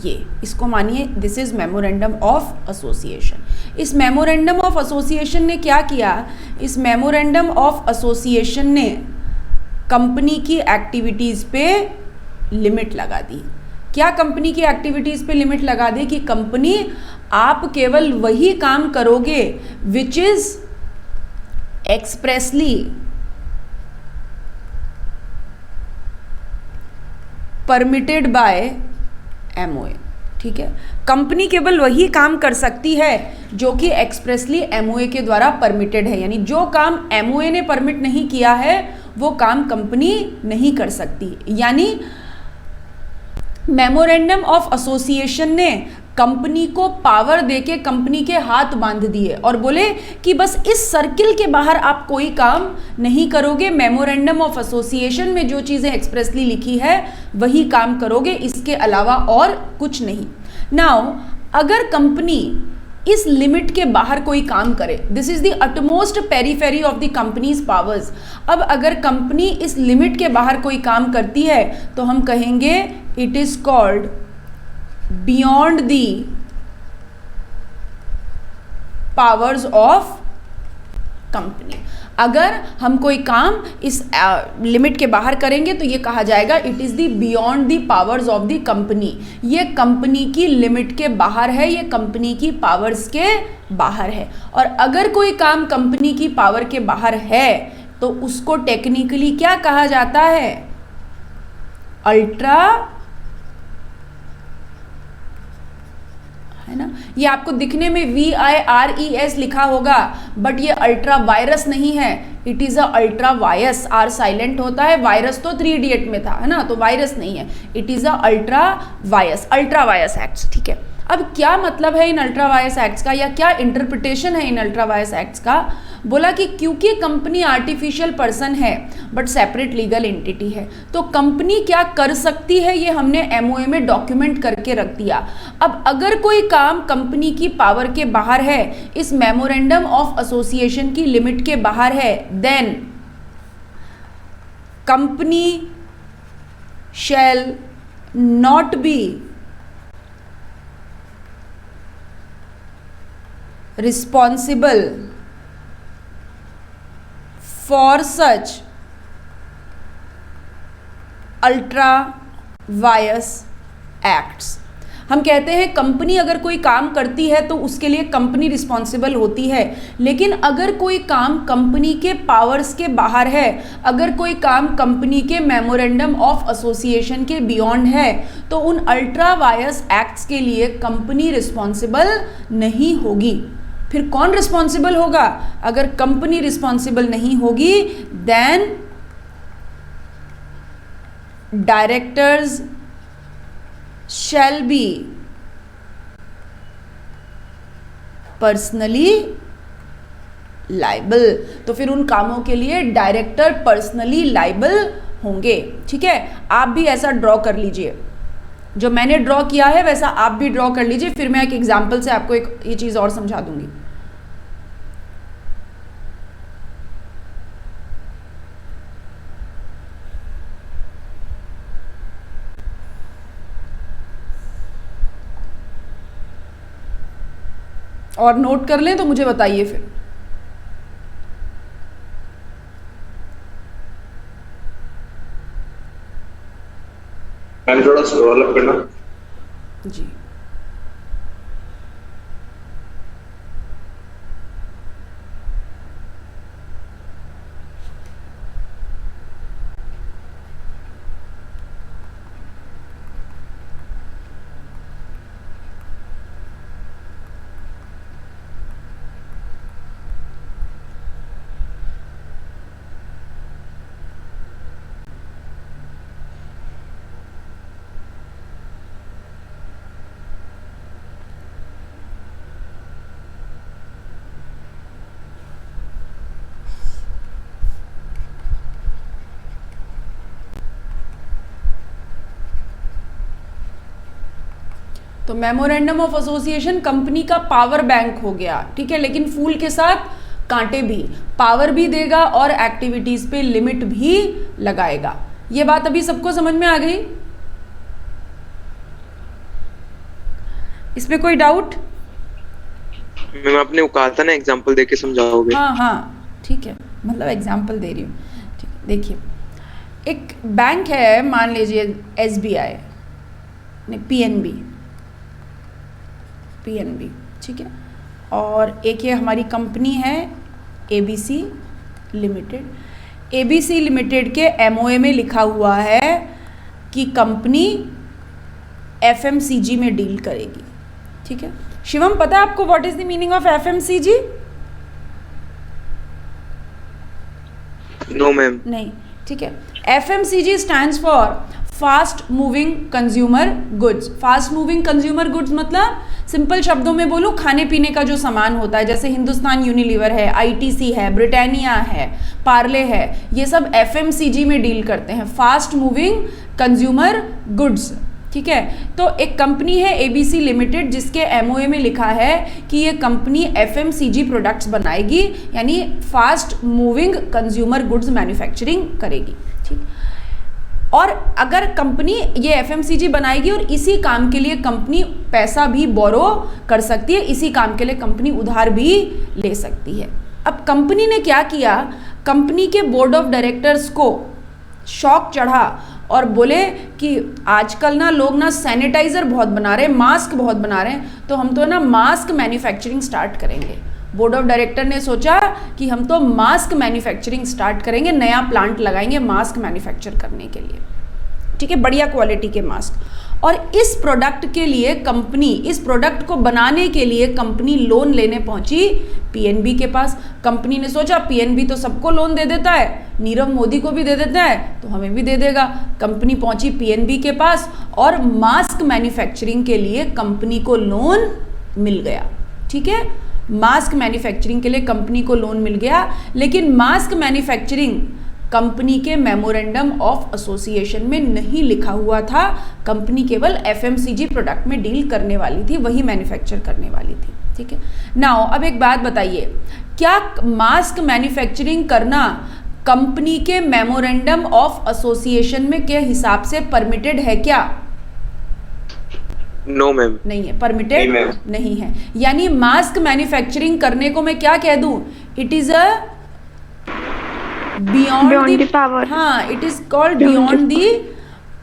ये इसको मानिए this is memorandum of association. इस मेमोरेंडम ऑफ एसोसिएशन ने क्या किया? इस मेमोरेंडम ऑफ एसोसिएशन ने कंपनी की एक्टिविटीज़ पे लिमिट लगा दी। क्या कंपनी की एक्टिविटीज़ पे लिमिट लगा दी? कि कंपनी आप केवल वही काम करोगे which is expressly permitted by MOA, ठीक है। कंपनी केवल वही काम कर सकती है जो कि एक्सप्रेसली एमओए के द्वारा परमिटेड है, यानी जो काम एमओए ने परमिट नहीं किया है वो काम कंपनी नहीं कर सकती। यानी मेमोरेंडम ऑफ एसोसिएशन ने कंपनी को पावर देके कंपनी के हाथ बांध दिए और बोले कि बस इस सर्किल के बाहर आप कोई काम नहीं करोगे, मेमोरेंडम ऑफ एसोसिएशन में जो चीज़ें एक्सप्रेसली लिखी है वही काम करोगे, इसके अलावा और कुछ नहीं। नाउ अगर कंपनी इस लिमिट के बाहर कोई काम करे, this is the utmost periphery of the companies powers. अब अगर कंपनी इस लिमिट के बाहर कोई काम करती है तो हम कहेंगे it is called beyond the powers of company. अगर हम कोई काम इस लिमिट के बाहर करेंगे तो ये कहा जाएगा it is the beyond the powers of the company. ये कंपनी की लिमिट के बाहर है, ये कंपनी की पावर्स के बाहर है। और अगर कोई काम कंपनी की पावर के बाहर है तो उसको टेक्निकली क्या कहा जाता है? अल्ट्रा, है ना। ये आपको दिखने में VIRES लिखा होगा बट ये अल्ट्रा वायरस नहीं है, it is a ultra vires. R silent होता है, वायरस तो 3 इडियट में था, है ना, तो वायरस नहीं है, it is a ultra vires, ultra vires acts, ठीक है। अब क्या मतलब है इन अल्ट्रा वायस एक्ट्स का, या क्या इंटरप्रिटेशन है इन अल्ट्रा वायस एक्ट्स का? बोला कि क्योंकि कंपनी आर्टिफिशियल पर्सन है बट सेपरेट लीगल एंटिटी है, तो कंपनी क्या कर सकती है ये हमने एमओए में डॉक्यूमेंट करके रख दिया। अब अगर कोई काम कंपनी की पावर के बाहर है, इस मेमोरेंडम ऑफ एसोसिएशन की लिमिट के बाहर है, then company shall not be responsible for such ultra vires acts। हम कहते हैं कंपनी अगर कोई काम करती है तो उसके लिए कंपनी रिस्पॉन्सिबल होती है, लेकिन अगर कोई काम कंपनी के पावर्स के बाहर है, अगर कोई काम कंपनी के मेमोरेंडम ऑफ एसोसिएशन के बियॉन्ड है, तो उन अल्ट्रा वायस एक्ट्स के लिए कंपनी रिस्पॉन्सिबल नहीं होगी। फिर कौन रिस्पॉन्सिबल होगा? अगर कंपनी रिस्पॉन्सिबल नहीं होगी then directors shall be personally liable. तो फिर उन कामों के लिए डायरेक्टर पर्सनली लाइबल होंगे, ठीक है। आप भी ऐसा ड्रॉ कर लीजिए, जो मैंने ड्रॉ किया है वैसा आप भी ड्रॉ कर लीजिए, फिर मैं एक एग्जाम्पल से आपको एक ये चीज़ और समझा दूंगी। और नोट कर लें तो मुझे बताइए फिर। मैम थोड़ा स्क्रॉल अप करना। जी तो मेमोरेंडम ऑफ एसोसिएशन कंपनी का पावर बैंक हो गया, ठीक है, लेकिन फूल के साथ कांटे भी, पावर भी देगा और एक्टिविटीज पे लिमिट भी लगाएगा। ये बात अभी सबको समझ में आ गई? इसमें कोई डाउट? मैम आपने वो कहा था ना एग्जांपल देके समझाओगे। हाँ हाँ ठीक है, मतलब एग्जांपल दे रही हूँ। ठीक है, देखिए एक बैंक है, मान लीजिए SBI, नहीं PNB, ठीक है, और एक ये हमारी कंपनी है ABC लिमिटेड। ABC लिमिटेड के MOA में लिखा हुआ है कि कंपनी FMCG में डील करेगी, ठीक है। शिवम पता है आपको what is the meaning of FMCG? No ma'am. नहीं, ठीक है। FMCG stands for fast moving consumer goods. Fast moving consumer goods मतलब सिंपल शब्दों में बोलूं, खाने पीने का जो सामान होता है, जैसे हिंदुस्तान यूनिलीवर है, ITC है, ब्रिटानिया है, पार्ले है, ये सब FMCG में डील करते हैं, फास्ट मूविंग कंज्यूमर गुड्स, ठीक है। तो एक कंपनी है ABC लिमिटेड जिसके MOA में लिखा है कि ये कंपनी FMCG प्रोडक्ट्स बनाएगी, यानी fast moving consumer goods manufacturing करेगी, ठीक। और अगर कंपनी ये FMCG बनाएगी और इसी काम के लिए कंपनी पैसा भी बोरो कर सकती है, इसी काम के लिए कंपनी उधार भी ले सकती है। अब कंपनी ने क्या किया, कंपनी के बोर्ड ऑफ डायरेक्टर्स को शौक चढ़ा और बोले कि आजकल ना लोग ना सैनिटाइजर बहुत बना रहे हैं, मास्क बहुत बना रहे हैं, तो हम तो ना मास्क मैन्युफैक्चरिंग स्टार्ट करेंगे। बोर्ड ऑफ डायरेक्टर ने सोचा कि हम तो मास्क मैन्युफैक्चरिंग स्टार्ट करेंगे, नया प्लांट लगाएंगे मास्क मैन्युफैक्चर करने के लिए, ठीक है, बढ़िया क्वालिटी के मास्क। और इस प्रोडक्ट के लिए कंपनी, इस प्रोडक्ट को बनाने के लिए कंपनी लोन लेने पहुंची PNB के पास। कंपनी ने सोचा PNB तो सबको लोन दे देता है, नीरव मोदी को भी दे देता है, तो हमें भी दे देगा। कंपनी पहुंची PNB के पास और मास्क मैन्युफैक्चरिंग के लिए कंपनी को लोन मिल गया, ठीक है। मास्क मैन्युफैक्चरिंग के लिए कंपनी को लोन मिल गया, लेकिन मास्क मैन्युफैक्चरिंग कंपनी के मेमोरेंडम ऑफ एसोसिएशन में नहीं लिखा हुआ था। कंपनी केवल FMCG प्रोडक्ट में डील करने वाली थी, वही मैन्युफैक्चर करने वाली थी, ठीक है। नाउ अब एक बात बताइए, क्या मास्क मैन्युफैक्चरिंग करना कंपनी के मेमोरेंडम ऑफ एसोसिएशन में के हिसाब से परमिटेड है क्या? No ma'am. नहीं है, परमिटेड नहीं है। यानी मास्क मैन्युफैक्चरिंग करने को मैं क्या कह दूं, it is a beyond the power, हाँ, it is called beyond the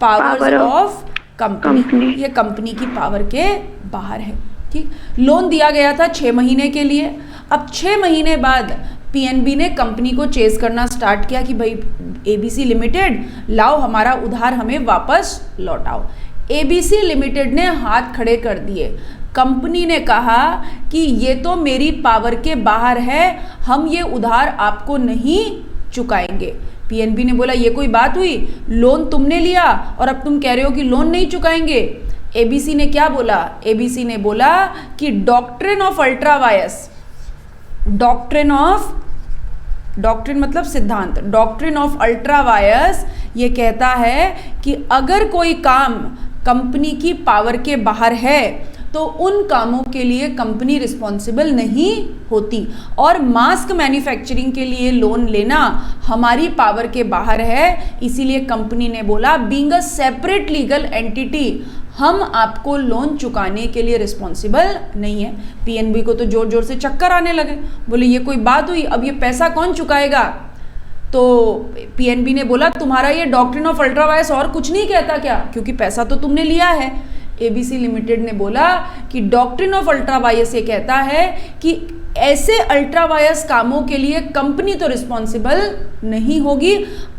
power of company. ये कंपनी की पावर के बाहर है, ठीक। लोन दिया गया था 6 महीने के लिए। अब 6 महीने बाद PNB ने कंपनी को चेज करना स्टार्ट किया कि भाई ABC लिमिटेड लाओ हमारा उधार हमें वापस लौटाओ। ABC लिमिटेड ने हाथ खड़े कर दिए। कंपनी ने कहा कि ये तो मेरी पावर के बाहर है, हम ये उधार आपको नहीं चुकाएंगे। PNB ने बोला ये कोई बात हुई, लोन तुमने लिया और अब तुम कह रहे हो कि लोन नहीं चुकाएंगे। ABC ने क्या बोला, ABC ने बोला कि doctrine of ultra vires, doctrine मतलब सिद्धांत, डॉक्ट्रिन ऑफ अल्ट्रा वायरस ये कहता है कि अगर कोई काम कंपनी की पावर के बाहर है तो उन कामों के लिए कंपनी रिस्पॉन्सिबल नहीं होती, और मास्क मैन्युफैक्चरिंग के लिए लोन लेना हमारी पावर के बाहर है। इसीलिए कंपनी ने बोला being a separate legal entity हम आपको लोन चुकाने के लिए रिस्पॉन्सिबल नहीं है। पीएनबी को तो जोर जोर से चक्कर आने लगे, बोले ये कोई बात हुई, अब ये पैसा कौन चुकाएगा। तो पीएनबी ने बोला तुम्हारा ये डॉक्ट्रिन ऑफ अल्ट्रा वायस और कुछ नहीं कहता क्या, क्योंकि पैसा तो तुमने लिया है। एबीसी लिमिटेड ने बोला कि डॉक्ट्रिन ऑफ अल्ट्रा वायस ये कहता है कि ऐसे अल्ट्रा वायस कामों के लिए कंपनी तो रिस्पॉन्सिबल नहीं होगी।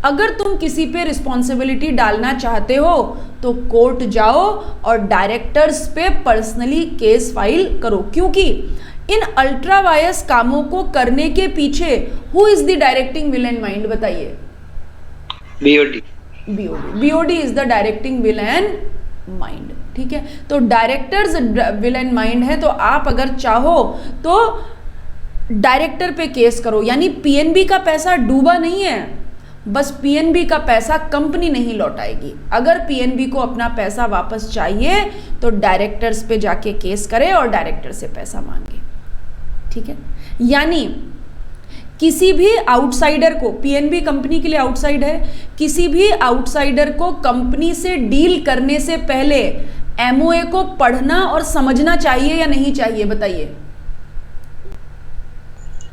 अगर तुम किसी पे रिस्पॉन्सिबिलिटी डालना चाहते हो तो कोर्ट जाओ और डायरेक्टर्स पे पर्सनली केस फाइल करो, क्योंकि इन अल्ट्रा वायस कामों को करने के पीछे who is the directing will and mind, बताइए। BOD. BOD is the directing will and mind, ठीक है। तो डायरेक्टर्स विल एंड माइंड है, तो आप अगर चाहो तो डायरेक्टर पे केस करो। यानी पीएनबी का पैसा डूबा नहीं है, बस पीएनबी का पैसा कंपनी नहीं लौटाएगी। अगर पीएनबी को अपना पैसा वापस चाहिए तो डायरेक्टर्स पे जाके केस करे और डायरेक्टर से पैसा मांगे, ठीक है। यानी किसी भी आउटसाइडर को, पीएनबी कंपनी के लिए आउटसाइड है, किसी भी आउटसाइडर को कंपनी से डील करने से पहले एमओए को पढ़ना और समझना चाहिए या नहीं चाहिए, बताइए।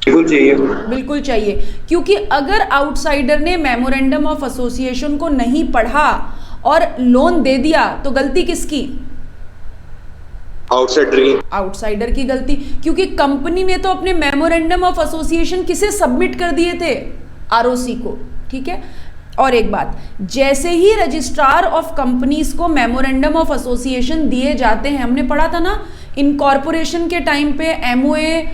बिल्कुल चाहिए। बिल्कुल चाहिए, क्योंकि अगर आउटसाइडर ने मेमोरेंडम ऑफ एसोसिएशन को नहीं पढ़ा और लोन दे दिया तो गलती किसकी? आउटसाइडर की गलती, क्योंकि कंपनी ने तो अपने मेमोरेंडम ऑफ एसोसिएशन किसे सबमिट कर दिए थे? आरओसी को, ठीक है। और एक बात, जैसे ही रजिस्ट्रार ऑफ कंपनीज को मेमोरेंडम ऑफ एसोसिएशन दिए जाते हैं, हमने पढ़ा था ना इनकॉर्पोरेशन के टाइम पे एमओए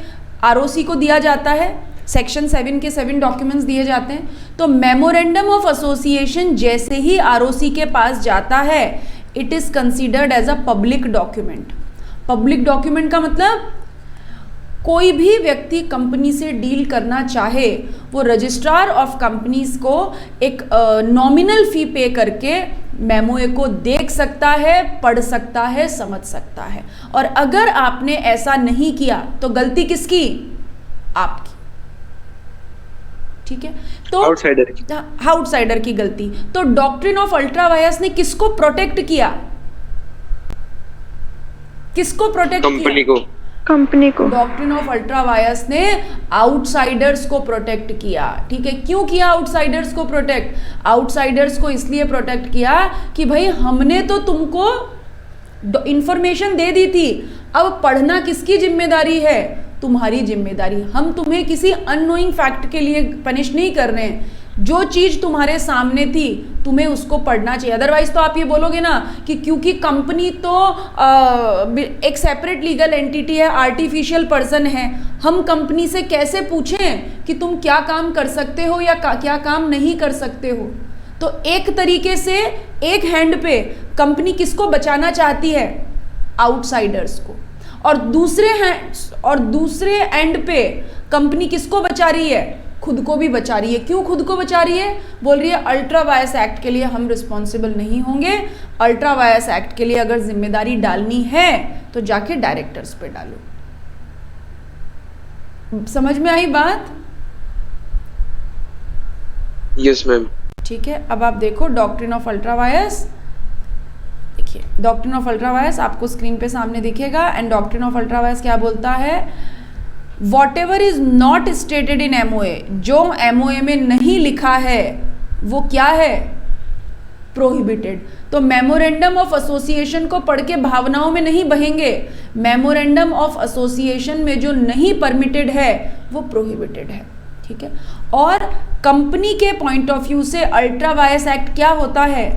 आरओसी को दिया जाता है, सेक्शन 7 के 7 डॉक्यूमेंट्स दिए जाते हैं। तो मेमोरेंडम ऑफ एसोसिएशन जैसे ही आरओसी के पास जाता है, it is considered as a public document. Public document का मतलब कोई भी व्यक्ति कंपनी से डील करना चाहे वो रजिस्ट्रार ऑफ कंपनीज को एक नॉमिनल फी पे करके मेमोए को देख सकता है, पढ़ सकता है, समझ सकता है। और अगर आपने ऐसा नहीं किया तो गलती किसकी? आपकी, ठीक है। तो आउटसाइडर की गलती। तो डॉक्ट्रिन ऑफ अल्ट्रा वायस ने किसको प्रोटेक्ट किया? किसको प्रोटेक्ट किया? कंपनी को। डॉक्ट्रिन ऑफ अल्ट्रा वायस ने आउटसाइडर्स को प्रोटेक्ट किया, ठीक है। क्यों किया आउटसाइडर्स को प्रोटेक्ट? आउटसाइडर्स को इसलिए प्रोटेक्ट किया कि भाई हमने तो तुमको इंफॉर्मेशन दे दी थी, अब पढ़ना किसकी जिम्मेदारी है? तुम्हारी जिम्मेदारी। हम तुम्हें किसी अननोइंग फैक्ट के लिए पनिश नहीं कर रहे हैं, जो चीज तुम्हारे सामने थी तुम्हें उसको पढ़ना चाहिए। अदरवाइज तो आप ये बोलोगे ना कि क्योंकि कंपनी तो एक सेपरेट लीगल एंटिटी है, आर्टिफिशियल पर्सन है, हम कंपनी से कैसे पूछें कि तुम क्या काम कर सकते हो या क्या काम नहीं कर सकते हो। तो एक तरीके से एक हैंड पे कंपनी किसको बचाना चाहती है? आउटसाइडर्स को। और दूसरे एंड पे कंपनी किसको बचा रही है? खुद को भी बचा रही है। क्यों खुद को बचा रही है? बोल रही है अल्ट्रा वायस एक्ट के लिए हम रिस्पॉन्सिबल नहीं होंगे, अल्ट्रा वायस एक्ट के लिए अगर जिम्मेदारी डालनी है तो जाके डायरेक्टर्स पे डालो। समझ में आई बात? Yes ma'am. ठीक है, अब आप देखो डॉक्ट्रिन ऑफ अल्ट्रा वायस। देखिए डॉक्ट्रिन ऑफ अल्ट्रा वायस आपको स्क्रीन पे सामने दिखेगा। And doctrine of ultra vires क्या बोलता है? Whatever is not stated in MOA, जो MOA में नहीं लिखा है वो क्या है? प्रोहिबिटेड। तो मेमोरेंडम ऑफ एसोसिएशन को पढ़ के भावनाओं में नहीं बहेंगे। मेमोरेंडम ऑफ एसोसिएशन में जो नहीं परमिटेड है वो प्रोहिबिटेड है, ठीक है। और कंपनी के पॉइंट ऑफ व्यू से अल्ट्रा वायस एक्ट क्या होता है?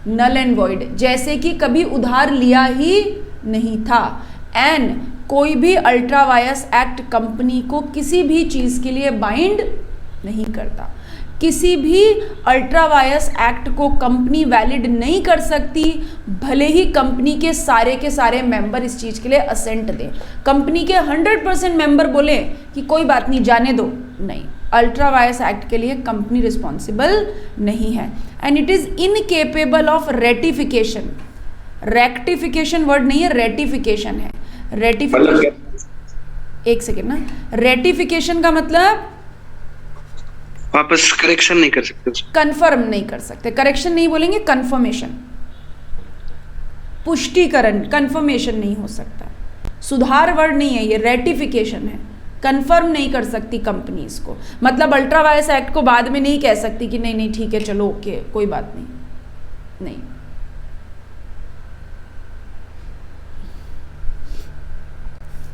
नल एंड वॉइड, जैसे कि कभी उधार लिया ही नहीं था। एंड कोई भी अल्ट्रा वायस एक्ट कंपनी को किसी भी चीज के लिए बाइंड नहीं करता। किसी भी अल्ट्रा वायस एक्ट को कंपनी वैलिड नहीं कर सकती, भले ही कंपनी के सारे मेंबर इस चीज के लिए असेंट दें। कंपनी के 100% मेंबर बोले कि कोई बात नहीं, जाने दो, नहीं, अल्ट्रा वायस एक्ट के लिए कंपनी रिस्पॉन्सिबल नहीं है। And it is incapable of ratification. Rectification word नहीं है, रेटिफिकेशन है। रेटिफिकेशन, एक सेकेंड ना, रेटिफिकेशन का मतलब वापस करेक्शन नहीं कर सकते, कंफर्म नहीं कर सकते। करेक्शन नहीं बोलेंगे, कंफर्मेशन। पुष्टिकरण, कंफर्मेशन नहीं हो सकता। सुधार वर्ड नहीं है ये, रेटिफिकेशन है। कंफर्म नहीं कर सकती कंपनी इसको, मतलब अल्ट्रा वायरस एक्ट को बाद में नहीं कह सकती कि नहीं नहीं ठीक है चलो ओके कोई बात नहीं, नहीं।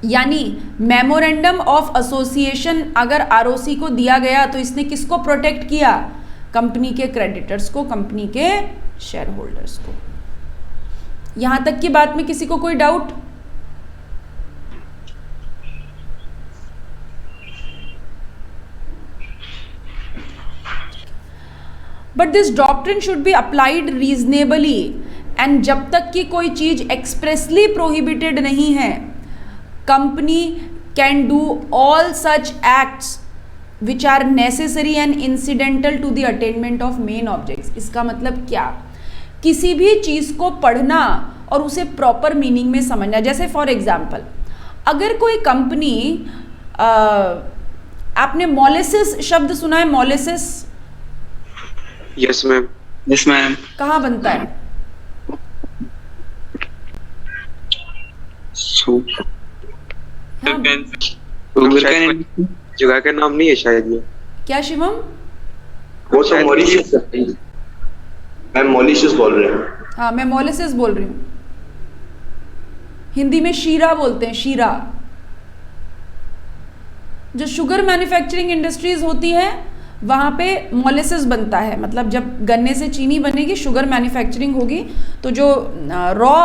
यानी मेमोरेंडम ऑफ एसोसिएशन अगर आरओसी को दिया गया तो इसने किसको प्रोटेक्ट किया? कंपनी के क्रेडिटर्स को, कंपनी के शेयर होल्डर्स को। यहां तक की बात में किसी को कोई doubt? But this doctrine should be applied reasonably, and जब तक कि कोई चीज एक्सप्रेसली प्रोहिबिटेड नहीं है, company can do all such acts which are necessary and incidental to the attainment of main objects. इसका मतलब क्या? किसी भी चीज को पढ़ना और उसे प्रॉपर मीनिंग में समझना। जैसे फॉर एग्जाम्पल, अगर कोई कंपनी, आपने मोलेसिस शब्द सुना है? Molasses? Yes ma'am. Yes ma'am. कहाँ बनता है? हाँ, जगह का नाम नहीं है शायद ये। क्या शिवम? वो तो मॉरिशस है। मैम मॉरिशस बोल रहे हैं। हाँ मैं मोलेसिस बोल रही हूँ, हिंदी में शीरा बोलते हैं, शीरा। जो शुगर मैन्युफैक्चरिंग इंडस्ट्रीज होती है वहाँ पे मोलेसिस बनता है, मतलब जब गन्ने से चीनी बनेगी, शुगर मैन्युफैक्चरिंग होगी, तो जो रॉ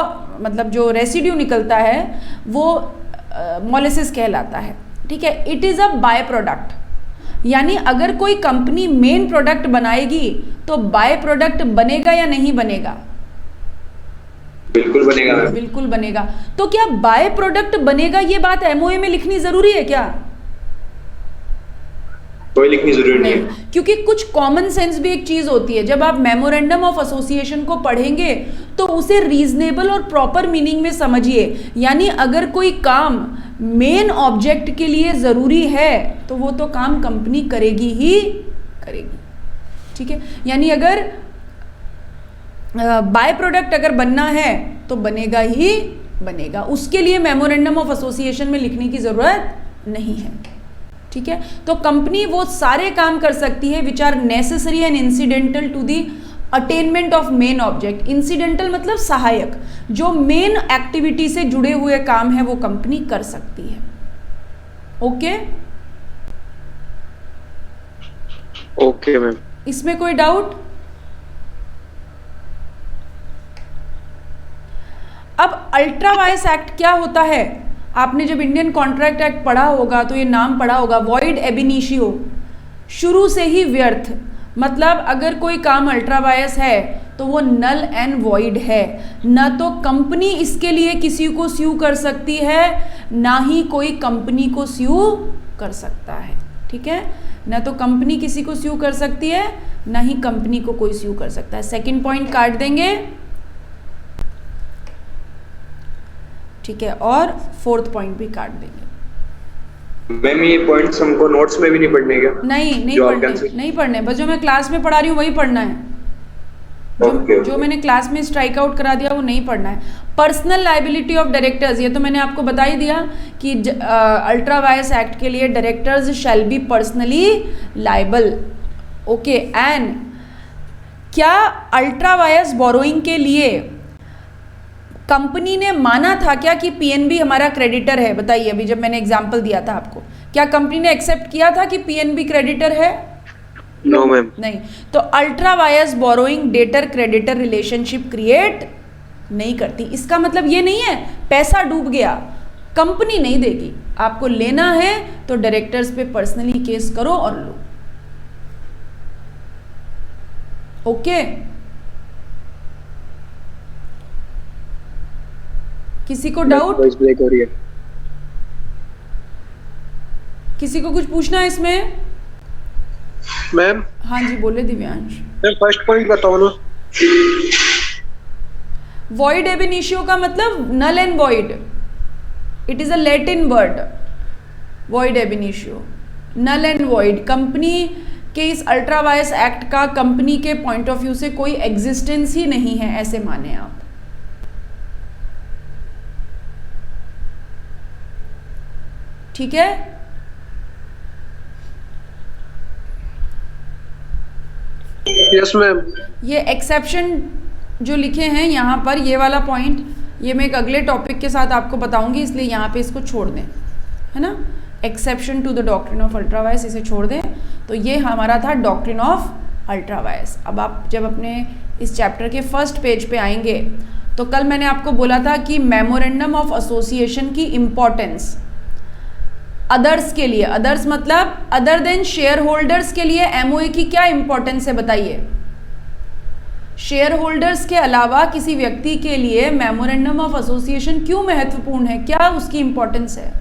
मतलब जो रेसिड्यू निकलता है वो मोलेसिस कहलाता है। ठीक है, it is a by product. यानी अगर कोई कंपनी मेन प्रोडक्ट बनाएगी तो बाय प्रोडक्ट बनेगा या नहीं बनेगा? बिल्कुल बनेगा मैम। बिल्कुल बनेगा। तो क्या बाय प्रोडक्ट बनेगा ये बात एमओए में लिखनी जरूरी है क्या? कोई लिखनी जरूरी नहीं है, क्योंकि कुछ कॉमन सेंस भी एक चीज होती है। जब आप मेमोरेंडम ऑफ एसोसिएशन को पढ़ेंगे तो उसे रीजनेबल और प्रॉपर मीनिंग में समझिए। यानी अगर कोई काम मेन ऑब्जेक्ट के लिए जरूरी है तो वो तो काम कंपनी करेगी ही करेगी। ठीक है, यानी अगर बाय प्रोडक्ट अगर बनना है तो बनेगा ही बनेगा, उसके लिए मेमोरेंडम ऑफ एसोसिएशन में लिखने की जरूरत नहीं है। ठीक है, तो कंपनी वो सारे काम कर सकती है which are necessary and incidental to the attainment of main object. Incidental मतलब सहायक, जो मेन एक्टिविटी से जुड़े हुए काम है वो कंपनी कर सकती है। Okay okay ma'am. इसमें कोई डाउट? अब अल्ट्रा वायरस एक्ट क्या होता है? आपने जब इंडियन कॉन्ट्रैक्ट एक्ट पढ़ा होगा तो ये नाम पढ़ा होगा, वॉइड एब इनिशियो, शुरू से ही व्यर्थ। मतलब अगर कोई काम अल्ट्रा वायरस है तो वो नल एंड वॉइड है। ना तो कंपनी इसके लिए किसी को स्यू कर सकती है, ना ही कोई कंपनी को स्यू कर सकता है। ठीक है, ना तो कंपनी किसी को स्यू कर सकती है, ना ही कंपनी को कोई स्यू कर सकता है। सेकंड पॉइंट काट देंगे। ठीक है, और फोर्थ पॉइंट भी काट देंगे। मैम ये पॉइंट्स हमको नोट्स में भी नहीं पढ़ने क्या? नहीं पढ़ने, नहीं पढ़ने, बस जो मैं क्लास में पढ़ा रही हूँ वही पढ़ना है। जो मैंने क्लास में स्ट्राइक आउट करा दिया वो नहीं पढ़ना है। पर्सनल लाइबिलिटी ऑफ डायरेक्टर्स, ये तो मैंने आपको बता ही दिया कि अल्ट्रा वायरस एक्ट के लिए directors shall be personally liable. Okay, and क्या अल्ट्रा वायरस बोरोइंग के लिए कंपनी ने माना था क्या कि पीएनबी हमारा क्रेडिटर है? बताइए, अभी जब मैंने एग्जांपल दिया था आपको, क्या कंपनी ने एक्सेप्ट किया था कि पीएनबी क्रेडिटर है? No ma'am. नहीं। तो ultra virus borrowing debtor creditor relationship create नहीं करती। इसका मतलब ये नहीं है पैसा डूब गया, कंपनी नहीं देगी। आपको लेना है तो डायरेक्टर्स पे पर्सनली केस करो और लो। ओके, किसी को डाउट? किसी को कुछ पूछना है इसमें? मैम। हाँ जी बोले दिव्यांश। मैम फर्स्ट पॉइंट बताओ ना। वॉइड एब इनिशियो का मतलब null and void. It is a Latin word, void ab initio, null and void. Company के इस अल्ट्रा वायरस एक्ट का कंपनी के पॉइंट ऑफ व्यू से कोई एग्जिस्टेंस ही नहीं है, ऐसे माने आप। ठीक है। Yes ma'am. ये एक्सेप्शन जो लिखे हैं यहाँ पर, ये वाला पॉइंट, ये मैं एक अगले टॉपिक के साथ आपको बताऊंगी, इसलिए यहाँ पे इसको छोड़ दें, है ना। Exception to the doctrine of ultra vires, इसे छोड़ दें। तो ये हमारा था डॉक्ट्रिन ऑफ अल्ट्रा वायस। अब आप जब अपने इस चैप्टर के फर्स्ट पेज पे आएंगे तो कल मैंने आपको बोला था कि मेमोरेंडम ऑफ एसोसिएशन की इम्पोर्टेंस अदर्स के लिए, अदर्स मतलब अदर देन शेयर होल्डर्स के लिए एमओए की क्या इंपॉर्टेंस है बताइए। शेयर होल्डर्स के अलावा किसी व्यक्ति के लिए मेमोरेंडम ऑफ एसोसिएशन क्यों महत्वपूर्ण है, क्या उसकी इंपॉर्टेंस है?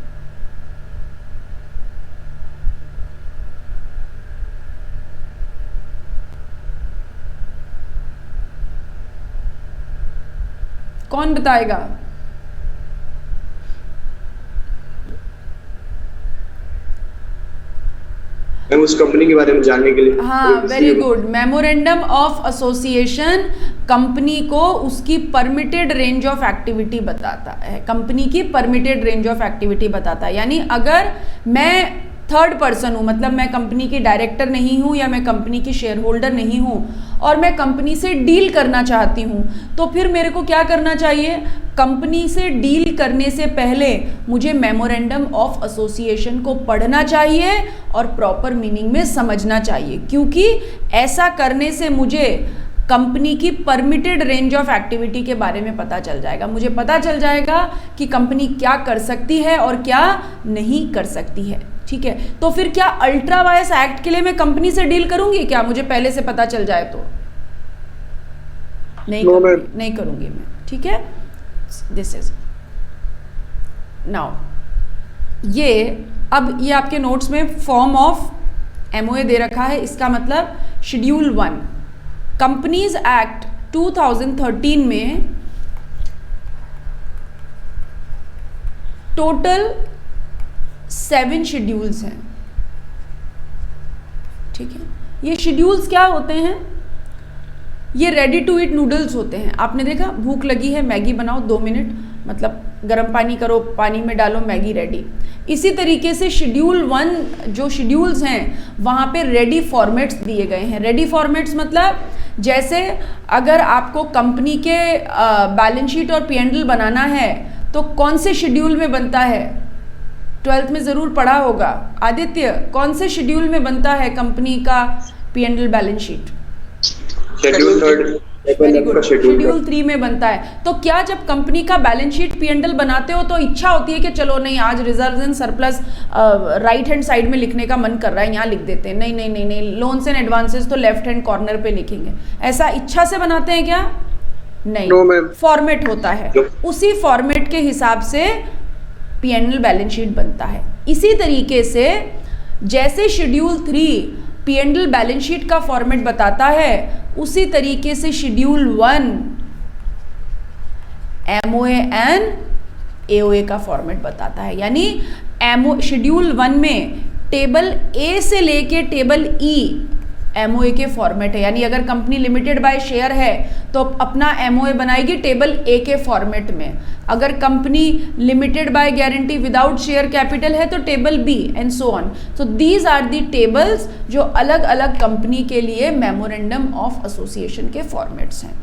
कौन बताएगा? उस कंपनी के बारे में जानने के लिए। हाँ, very good. Memorandum of association company को उसकी परमिटेड रेंज ऑफ एक्टिविटी बताता है, कंपनी की परमिटेड रेंज ऑफ एक्टिविटी बताता है। यानी अगर मैं थर्ड पर्सन हूँ, मतलब मैं कंपनी की डायरेक्टर नहीं हूँ या मैं कंपनी की शेयर होल्डर नहीं हूँ और मैं कंपनी से डील करना चाहती हूँ, तो फिर मेरे को क्या करना चाहिए? कंपनी से डील करने से पहले मुझे मेमोरेंडम ऑफ एसोसिएशन को पढ़ना चाहिए और प्रॉपर मीनिंग में समझना चाहिए, क्योंकि ऐसा करने से मुझे कंपनी की परमिटेड रेंज ऑफ एक्टिविटी के बारे में पता चल जाएगा। मुझे पता चल जाएगा कि कंपनी क्या कर सकती है और क्या नहीं कर सकती है, ठीक है। तो फिर क्या अल्ट्रा वायस एक्ट के लिए मैं कंपनी से डील करूंगी क्या, मुझे पहले से पता चल जाए तो? नहीं करूंगी मैं, ठीक है। दिस इज नाउ, ये अब ये आपके नोट्स में फॉर्म ऑफ एमओए दे रखा है। इसका मतलब शेड्यूल 1 कंपनीज एक्ट 2013 में टोटल 7 शेड्यूल्स हैं, ठीक है। ये शेड्यूल्स क्या होते हैं? ये रेडी टू ईट नूडल्स होते हैं। आपने देखा, भूख लगी है, मैगी बनाओ 2 मिनट, मतलब गर्म पानी करो, पानी में डालो, मैगी रेडी। इसी तरीके से शेड्यूल 1 जो शेड्यूल्स हैं वहाँ पे रेडी फॉर्मेट्स दिए गए हैं। रेडी फॉर्मेट्स मतलब जैसे अगर आपको कंपनी के बैलेंस शीट और P&L बनाना है तो कौन से शेड्यूल में बनता है? 12th में ज़रूर पढ़ा होगा। आदित्य, कौन से शेड्यूल में बनता है कंपनी का P&L balance sheet? Schedule 3 very good, schedule 3 में बनता है। तो क्या जब कंपनी का बैलेंस शीट P&L बनाते हो तो इच्छा होती है कि चलो नहीं, आज reserves and surplus right hand side में लिखने का मन कर रहा है, यहाँ लिख देते हैं? नहीं नहीं नहीं नहीं, लोन्स एंड एडवांसेस तो लेफ्ट हैंड कॉर्नर पे लिखेंगे। ऐसा इच्छा से बनाते हैं क्या? नहीं, फॉर्मेट होता है, उसी फॉर्मेट के हिसाब से P&L बैलेंस शीट बनता है। इसी तरीके से जैसे शेड्यूल 3 P&L बैलेंस शीट का फॉर्मेट बताता है, उसी तरीके से शेड्यूल 1 एमओए एंड एओए का फॉर्मेट बताता है। यानी शेड्यूल 1 में टेबल ए से लेके टेबल ई एमओए के फॉर्मेट है। यानी अगर कंपनी लिमिटेड बाय शेयर है तो अपना एमओए बनाएगी टेबल ए के फॉर्मेट में। अगर company limited by guarantee without share capital है तो table B and so on. So these are the tables जो अलग अलग कंपनी के लिए मेमोरेंडम ऑफ एसोसिएशन के फॉर्मेट्स हैं।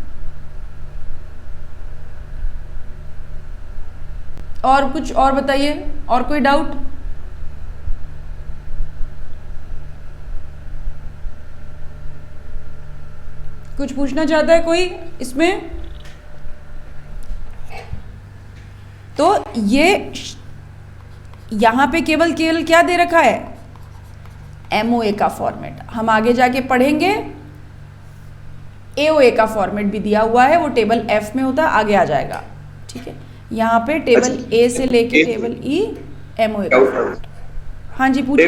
और कुछ और बताइए, और कोई डाउट? कुछ पूछना चाहता है कोई इसमें? तो ये यहाँ पे केवल क्या दे रखा है? एमओए का फॉर्मेट। हम आगे जाके पढ़ेंगे एओए का फॉर्मेट भी दिया हुआ है, वो टेबल एफ में होता है, आगे आ जाएगा, ठीक है। यहाँ पे टेबल ए से लेके टेबल ई एमओए का फॉर्मेट। हाँ जी पूछिए।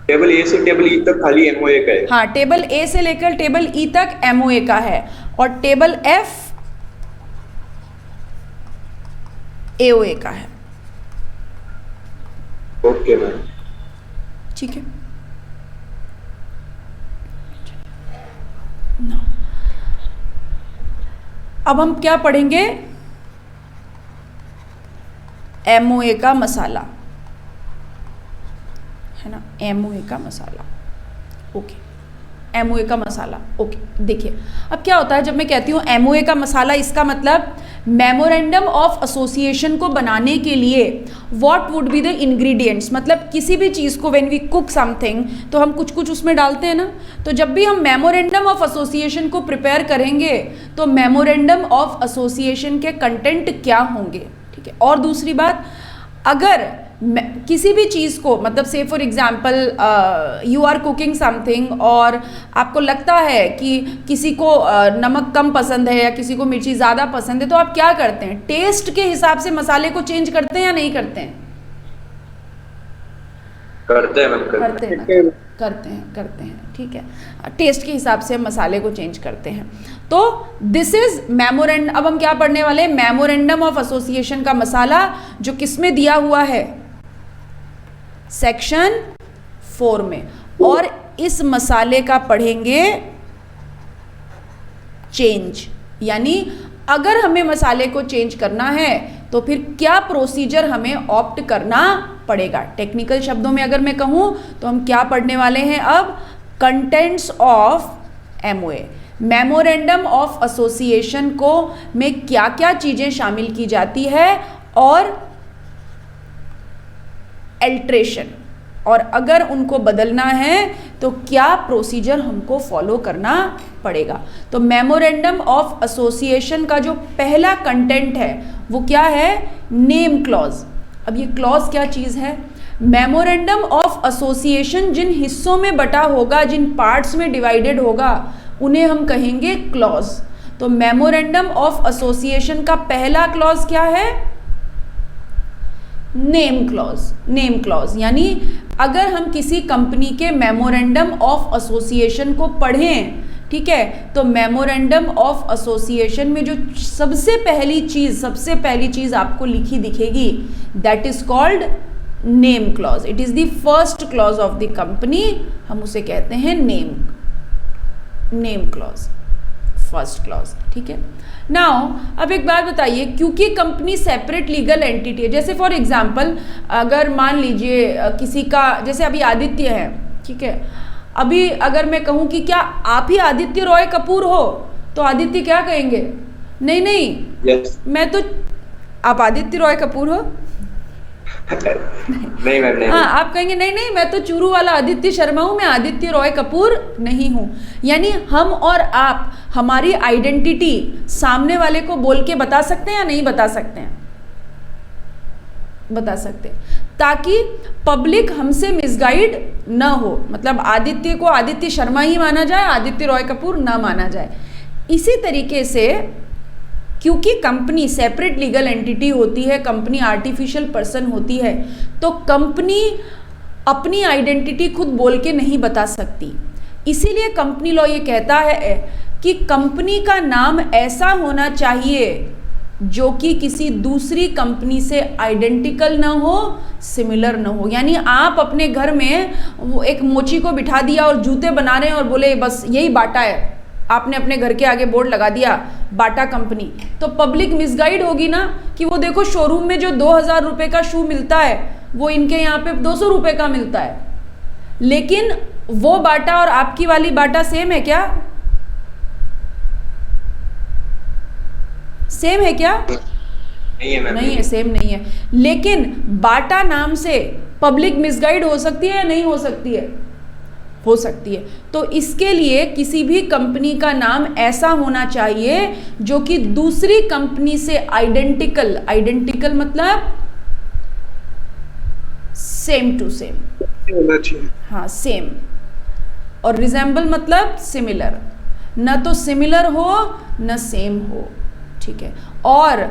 टेबल ए से टेबल ई तक खाली एमओए का है। हाँ, टेबल ए से लेकर टेबल ई तक एमओए का है और टेबल एफ एओए का है। ओके मैम, ठीक है। अब हम क्या पढ़ेंगे? एमओए का मसाला। है ना, एमओए का मसाला, ओके, एमओए का मसाला, ओके। देखिए अब क्या होता है जब मैं कहती हूँ एमओए का मसाला, इसका मतलब मेमोरेंडम ऑफ एसोसिएशन को बनाने के लिए what would be the ingredients, मतलब किसी भी चीज़ को व्हेन वी कुक समथिंग तो हम कुछ कुछ उसमें डालते हैं ना, तो जब भी हम मेमोरेंडम ऑफ एसोसिएशन को प्रिपेयर करेंगे तो मेमोरेंडम ऑफ एसोसिएशन के कंटेंट क्या होंगे, ठीक है। और दूसरी बात, अगर किसी भी चीज़ को, मतलब से for example you are cooking something और आपको लगता है कि किसी को नमक कम पसंद है या किसी को मिर्ची ज़्यादा पसंद है, तो आप क्या करते हैं, टेस्ट के हिसाब से मसाले को चेंज करते हैं या नहीं करते हैं? करते हैं मैम, करते हैं, ठीक है, टेस्ट के हिसाब से मसाले को चेंज करते हैं। तो दिस इज मेमोरेंडम। अब हम क्या पढ़ने वाले हैं, मेमोरेंडम ऑफ एसोसिएशन का मसाला, जो किस में दिया हुआ है, सेक्शन 4 में। और इस मसाले का पढ़ेंगे चेंज, यानी अगर हमें मसाले को चेंज करना है तो फिर क्या प्रोसीजर हमें ऑप्ट करना पड़ेगा। टेक्निकल शब्दों में अगर मैं कहूँ तो हम क्या पढ़ने वाले हैं अब, contents of MOA, memorandum of association को में क्या क्या चीज़ें शामिल की जाती है, और एल्ट्रेशन, और अगर उनको बदलना है तो क्या प्रोसीजर हमको फॉलो करना पड़ेगा। तो मेमोरेंडम ऑफ एसोसिएशन का जो पहला कंटेंट है वो क्या है, नेम क्लॉज। अब ये क्लॉज क्या चीज़ है, मेमोरेंडम ऑफ एसोसिएशन जिन हिस्सों में बटा होगा, जिन पार्ट्स में डिवाइडेड होगा, उन्हें हम कहेंगे क्लॉज। तो मेमोरेंडम ऑफ एसोसिएशन का पहला क्लॉज क्या है, नेम क्लॉज। नेम क्लॉज यानी अगर हम किसी कंपनी के मेमोरेंडम ऑफ एसोसिएशन को पढ़ें, ठीक है, तो मेमोरेंडम ऑफ एसोसिएशन में जो सबसे पहली चीज़ आपको लिखी दिखेगी, that is called name clause. It is the first clause of the company, हम उसे कहते हैं नेम क्लॉज, फर्स्ट क्लॉज, ठीक है। नाउ अब एक बात बताइए, क्योंकि कंपनी सेपरेट लीगल एंटिटी है, जैसे फॉर एग्जांपल अगर मान लीजिए किसी का, जैसे अभी आदित्य है, ठीक है, अभी अगर मैं कहूँ कि क्या आप ही आदित्य रॉय कपूर हो, तो आदित्य क्या कहेंगे, नहीं yes. मैं तो, आप आदित्य रॉय कपूर हो नहीं मैम, नहीं। हाँ, आप कहेंगे नहीं मैं तो चूरू वाला आदित्य शर्मा हूँ, मैं आदित्य रॉय कपूर नहीं हूँ। यानी हम और आप हमारी आइडेंटिटी सामने वाले को बोल के बता सकते हैं या नहीं बता सकते हैं, बता सकते हैं, ताकि पब्लिक हमसे मिसगाइड ना हो, मतलब आदित्य को आदित्य शर्मा ही माना जाए, आदित्य रॉय कपूर ना माना जाए। इसी तरीके से क्योंकि कंपनी सेपरेट लीगल एंटिटी होती है, कंपनी आर्टिफिशियल पर्सन होती है, तो कंपनी अपनी आइडेंटिटी खुद बोल के नहीं बता सकती। इसीलिए कंपनी लॉ ये कहता है कि कंपनी का नाम ऐसा होना चाहिए जो कि किसी दूसरी कंपनी से आइडेंटिकल ना हो, सिमिलर ना हो। यानी आप अपने घर में वो एक मोची को बिठा दिया और जूते बना रहे हैं और बोले बस यही बाटा है, आपने अपने घर के आगे बोर्ड लगा दिया बाटा कंपनी, तो पब्लिक मिसगाइड होगी ना कि वो देखो शोरूम में जो 2000 रुपये का शू मिलता है वो इनके यहाँ पे 200 रुपये का मिलता है, लेकिन वो बाटा और आपकी वाली बाटा सेम है क्या, सेम है क्या, नहीं है मैम, नहीं है, सेम नहीं है। लेकिन बाटा नाम से पब्लिक मिसगाइड हो सकती है या नहीं हो सकती है, हो सकती है। तो इसके लिए किसी भी कंपनी का नाम ऐसा होना चाहिए जो कि दूसरी कंपनी से आइडेंटिकल, आइडेंटिकल मतलब सेम टू सेम होना चाहिए। हाँ, सेम, और रिजेंबल मतलब सिमिलर, न तो सिमिलर हो न सेम हो, ठीक है। और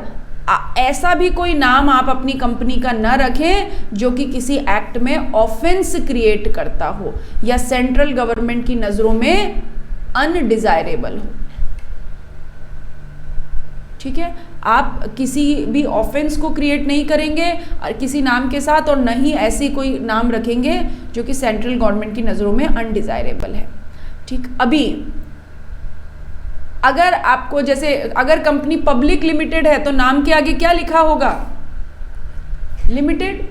ऐसा भी कोई नाम आप अपनी कंपनी का न रखें जो कि किसी एक्ट में ऑफेंस क्रिएट करता हो या सेंट्रल गवर्नमेंट की नज़रों में अनडिजायरेबल हो, ठीक है। आप किसी भी ऑफेंस को क्रिएट नहीं करेंगे किसी नाम के साथ, और न ही ऐसी कोई नाम रखेंगे जो कि सेंट्रल गवर्नमेंट की नज़रों में अनडिजायरेबल है, ठीक। अभी अगर आपको, जैसे अगर कंपनी पब्लिक लिमिटेड है तो नाम के आगे क्या लिखा होगा, लिमिटेड,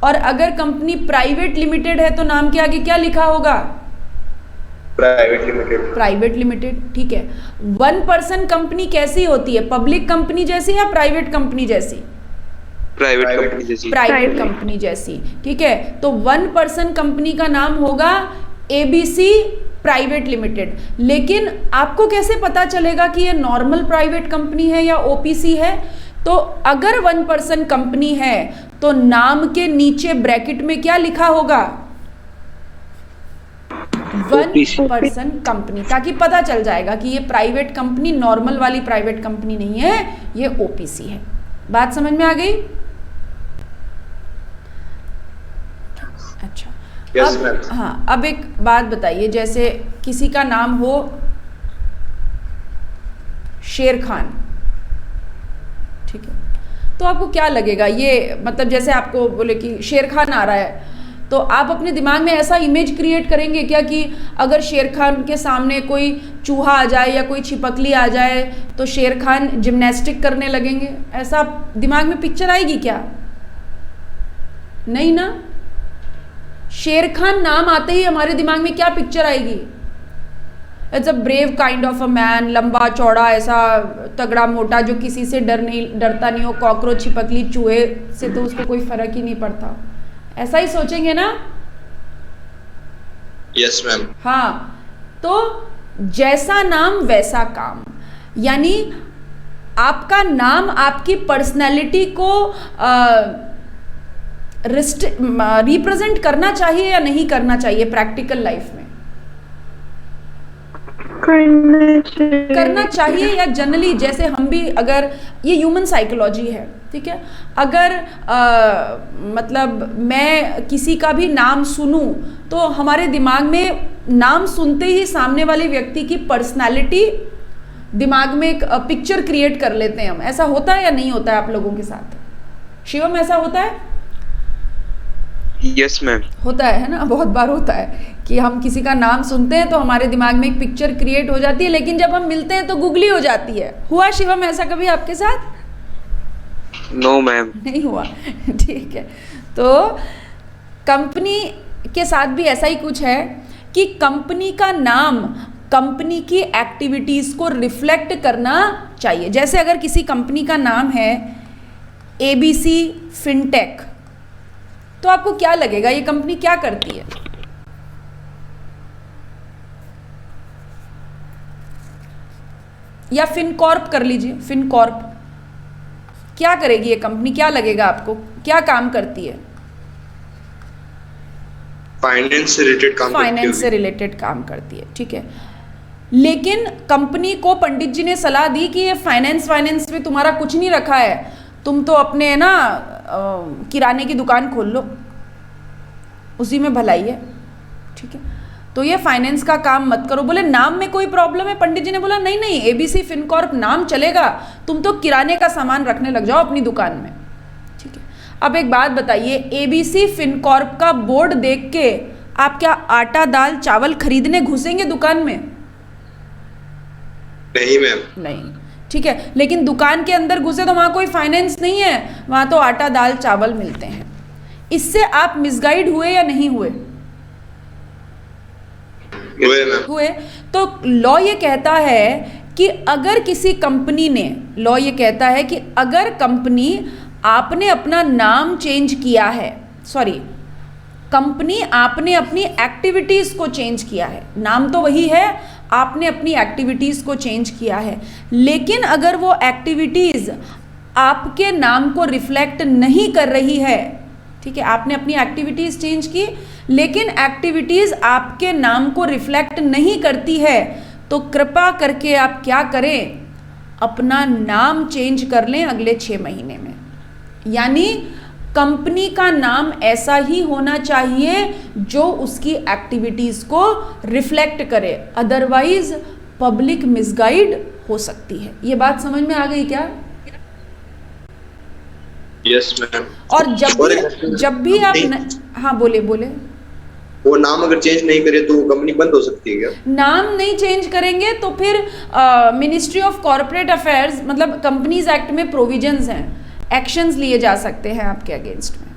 और अगर कंपनी प्राइवेट लिमिटेड है तो नाम के आगे क्या लिखा होगा? Private limited. प्राइवेट लिमिटेड, ठीक है। 1 पर्सन कंपनी कैसी होती है? पब्लिक कंपनी जैसी या प्राइवेट कंपनी जैसी? प्राइवेट कंपनी जैसी। प्राइवेट कंपनी जैसी, ठीक है। तो 1 पर्सन कंपनी का नाम होगा एबीसी प्राइवेट लिमिटेड। लेकिन आपको कैसे पता चलेगा कि ये नॉर्मल प्राइवेट कंपनी है या ओपीसी है? तो अगर 1 पर्सन कंपनी है तो नाम के नीचे ब्रैकेट में क्या लिखा होगा? 1 पर्सन कंपनी, ताकि पता चल जाएगा कि ये प्राइवेट कंपनी नॉर्मल वाली प्राइवेट कंपनी नहीं है, ये ओपीसी है। बात समझ में आ गई? अच्छा, Yes, अब ma'am. हाँ, अब एक बात बताइए, जैसे किसी का नाम हो शेर खान, ठीक है, तो आपको क्या लगेगा? ये मतलब जैसे आपको बोले कि शेर खान आ रहा है, तो आप अपने दिमाग में ऐसा इमेज क्रिएट करेंगे क्या कि अगर शेर खान के सामने कोई चूहा आ जाए या कोई छिपकली आ जाए तो शेर खान जिम्नास्टिक करने लगेंगे? ऐसा दिमाग में पिक्चर आएगी क्या? नहीं ना। शेर खान नाम आते ही हमारे दिमाग में क्या पिक्चर आएगी? It's a brave kind of a man, लंबा चौड़ा, ऐसा तगड़ा मोटा, जो किसी से डरता नहीं हो, कॉकरोच छिपकली चूहे से तो उसको कोई फर्क ही नहीं पड़ता। ऐसा ही सोचेंगे ना? Yes ma'am. हाँ, तो जैसा नाम वैसा काम, यानी आपका नाम आपकी पर्सनैलिटी को रिप्रेजेंट करना चाहिए या नहीं करना चाहिए प्रैक्टिकल लाइफ में? करना चाहिए या जनरली, जैसे हम भी, अगर ये ह्यूमन साइकोलॉजी है, ठीक है, अगर मतलब मैं किसी का भी नाम सुनूं तो हमारे दिमाग में नाम सुनते ही सामने वाले व्यक्ति की पर्सनालिटी दिमाग में एक पिक्चर क्रिएट कर लेते हैं हम। ऐसा होता है या नहीं होता है आप लोगों के साथ? शिवम, ऐसा होता है? Yes ma'am. होता है ना, बहुत बार होता है कि हम किसी का नाम सुनते हैं तो हमारे दिमाग में एक पिक्चर क्रिएट हो जाती है, लेकिन जब हम मिलते हैं तो गुगली हो जाती है। हुआ शिवम ऐसा कभी आपके साथ? No ma'am. नहीं हुआ, ठीक है। तो कंपनी के साथ भी ऐसा ही कुछ है कि कंपनी का नाम कंपनी की एक्टिविटीज़ को रिफ्लेक्ट करना चाहिए। जैसे अगर किसी कंपनी का नाम है एबीसी फिनटेक, तो आपको क्या लगेगा ये कंपनी क्या करती है? या फिनकॉर्प कर लीजिए, फिनकॉर्प क्या करेगी ये कंपनी? क्या लगेगा आपको, क्या काम करती है? फाइनेंस से रिलेटेड काम करती है। फाइनेंस से रिलेटेड काम करती है, ठीक है। लेकिन कंपनी को पंडित जी ने सलाह दी कि ये फाइनेंस में तुम्हारा कुछ नहीं रखा है, तुम तो अपने ना किराने की दुकान खोल लो, उसी में भलाई है, ठीक है, तो ये फाइनेंस का काम मत करो। बोले नाम में कोई प्रॉब्लम है? पंडित जी ने बोला नहीं नहीं, एबीसी फिनकॉर्प नाम चलेगा, तुम तो किराने का सामान रखने लग जाओ अपनी दुकान में, ठीक है। अब एक बात बताइए, एबीसी फिनकॉर्प का बोर्ड देख के आप क्या आटा दाल चावल खरीदने घुसेंगे दुकान में? नहीं मैम। नहीं, ठीक है। लेकिन दुकान के अंदर घुसे तो वहाँ कोई फाइनेंस नहीं है, वहाँ तो आटा दाल चावल मिलते हैं। इससे आप मिसगाइड हुए या नहीं हुए? हुए। तो लॉ ये कहता है कि अगर किसी कंपनी ने, लॉ ये कहता है कि अगर कंपनी आपने अपना नाम चेंज किया है, सॉरी, कंपनी आपने अपनी एक्टिविटीज़ को चेंज किया है, नाम तो वही है, आपने अपनी एक्टिविटीज़ को चेंज किया है, लेकिन अगर वो एक्टिविटीज़ आपके नाम को रिफ्लेक्ट नहीं कर रही है, ठीक है, आपने अपनी एक्टिविटीज़ चेंज की लेकिन एक्टिविटीज़ आपके नाम को रिफ्लेक्ट नहीं करती है, तो कृपा करके आप क्या करें, अपना नाम चेंज कर लें अगले 6 महीने में। यानी कंपनी का नाम ऐसा ही होना चाहिए जो उसकी एक्टिविटीज़ को रिफ्लेक्ट करे, अदरवाइज पब्लिक मिसगाइड हो सकती है। ये बात समझ में आ गई क्या? Yes ma'am. और जब भी आप हाँ बोले वो नाम अगर चेंज नहीं करे तो कंपनी बंद हो सकती है क्या? नाम नहीं चेंज करेंगे तो फिर मिनिस्ट्री ऑफ कॉर्पोरेट अफेयर्स, मतलब कंपनीज एक्ट में प्रोविजंस हैं, एक्शंस लिए जा सकते हैं आपके अगेंस्ट में।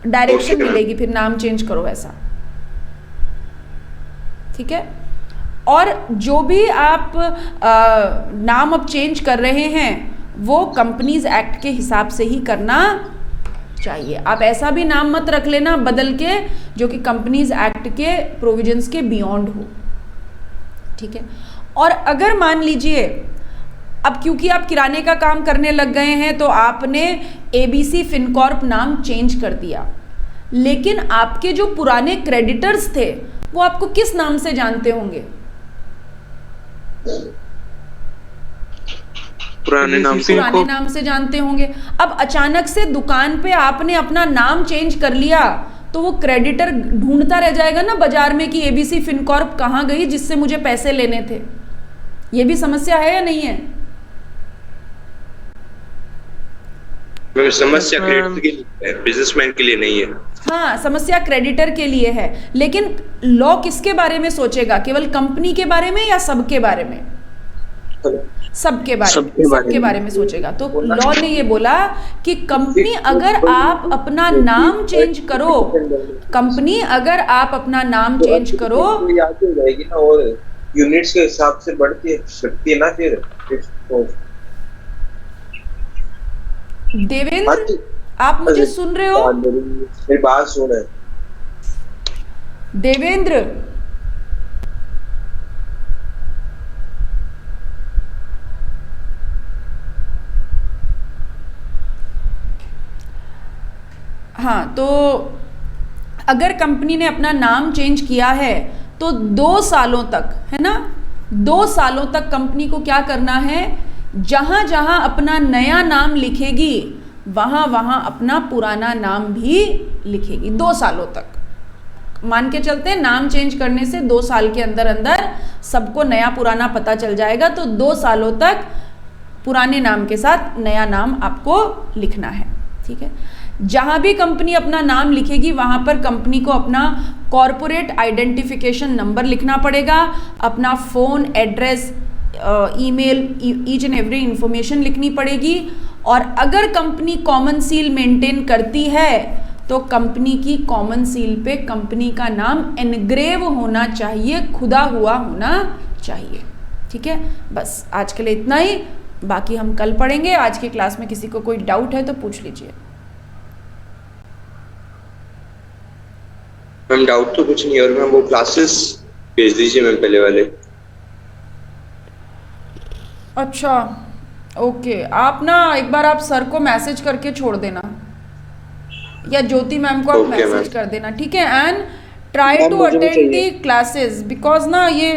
Direction Okay, ma'am. मिलेगी, फिर नाम चेंज करो ऐसा, ठीक है। और जो भी आप नाम अब चेंज कर रहे हैं वो कंपनीज एक्ट के हिसाब से ही करना चाहिए। आप ऐसा भी नाम मत रख लेना बदल के जो कि कंपनीज एक्ट के प्रोविजंस के बियॉन्ड हो, ठीक है। और अगर मान लीजिए अब क्योंकि आप किराने का काम करने लग गए हैं तो आपने ABC फिनकॉर्प नाम चेंज कर दिया, लेकिन आपके जो पुराने क्रेडिटर्स थे वो आपको किस नाम से जानते होंगे? पुराने नाम से। पुराने नाम से जानते होंगे। अब अचानक से दुकान पे आपने अपना नाम चेंज कर लिया तो वो क्रेडिटर ढूंढता रह जाएगा ना बाजार में कि ABC फिनकॉर्प कहाँ गई जिससे मुझे पैसे लेने थे। ये भी समस्या है या नहीं है? समस्या क्रेडिटर के लिए है, बिजनेसमैन के लिए नहीं है। हाँ, समस्या क्रेडिटर के लिए है, लेकिन लॉ किसके बारे में सोचेगा? केवल कंपनी के बारे में या सबके बारे में? सबके बारे में सोचेगा। तो लॉ ने ये बोला कि कंपनी अगर आप अपना नाम चेंज करो, कंपनी अगर आप अपना नाम चेंज करो, याद हो जाएगी ना, और यूनिट्स के हिसाब से बढ़ती सकती है ना फिर। देवेंद्र आप मुझे सुन रहे हो? मेरी बात सुन। देवेंद्र, हाँ, तो अगर कंपनी ने अपना नाम चेंज किया है तो 2 सालों तक, है ना, 2 सालों तक कंपनी को क्या करना है? जहां जहां अपना नया नाम लिखेगी वहां वहां अपना पुराना नाम भी लिखेगी 2 सालों तक। मान के चलते हैं नाम चेंज करने से 2 साल के अंदर अंदर सबको नया पुराना पता चल जाएगा, तो 2 सालों तक पुराने नाम के साथ नया नाम आपको लिखना है, ठीक है। जहां भी कंपनी अपना नाम लिखेगी वहां पर कंपनी को अपना कॉरपोरेट आइडेंटिफिकेशन नंबर लिखना पड़ेगा, अपना phone, address, email, each and every information लिखनी पड़ेगी। और अगर कंपनी कॉमन सील मेंटेन करती है तो कंपनी की कॉमन सील पे कंपनी का नाम एनग्रेव होना चाहिए, खुदा हुआ होना चाहिए, ठीक है। बस आज के लिए इतना ही, बाकी हम कल पढ़ेंगे। आज की क्लास में किसी को कोई डाउट है तो पूछ लीजिए। मैम डाउट तो कुछ नहीं है, और मैम वो क्लासेस भेज दीजिए मैम पहले वाले। अच्छा, ओके, आप ना एक बार आप सर को मैसेज करके छोड़ देना या ज्योति मैम को आप Okay, मैसेज ma'am. कर देना, ठीक है। And try to attend the classes because ना ये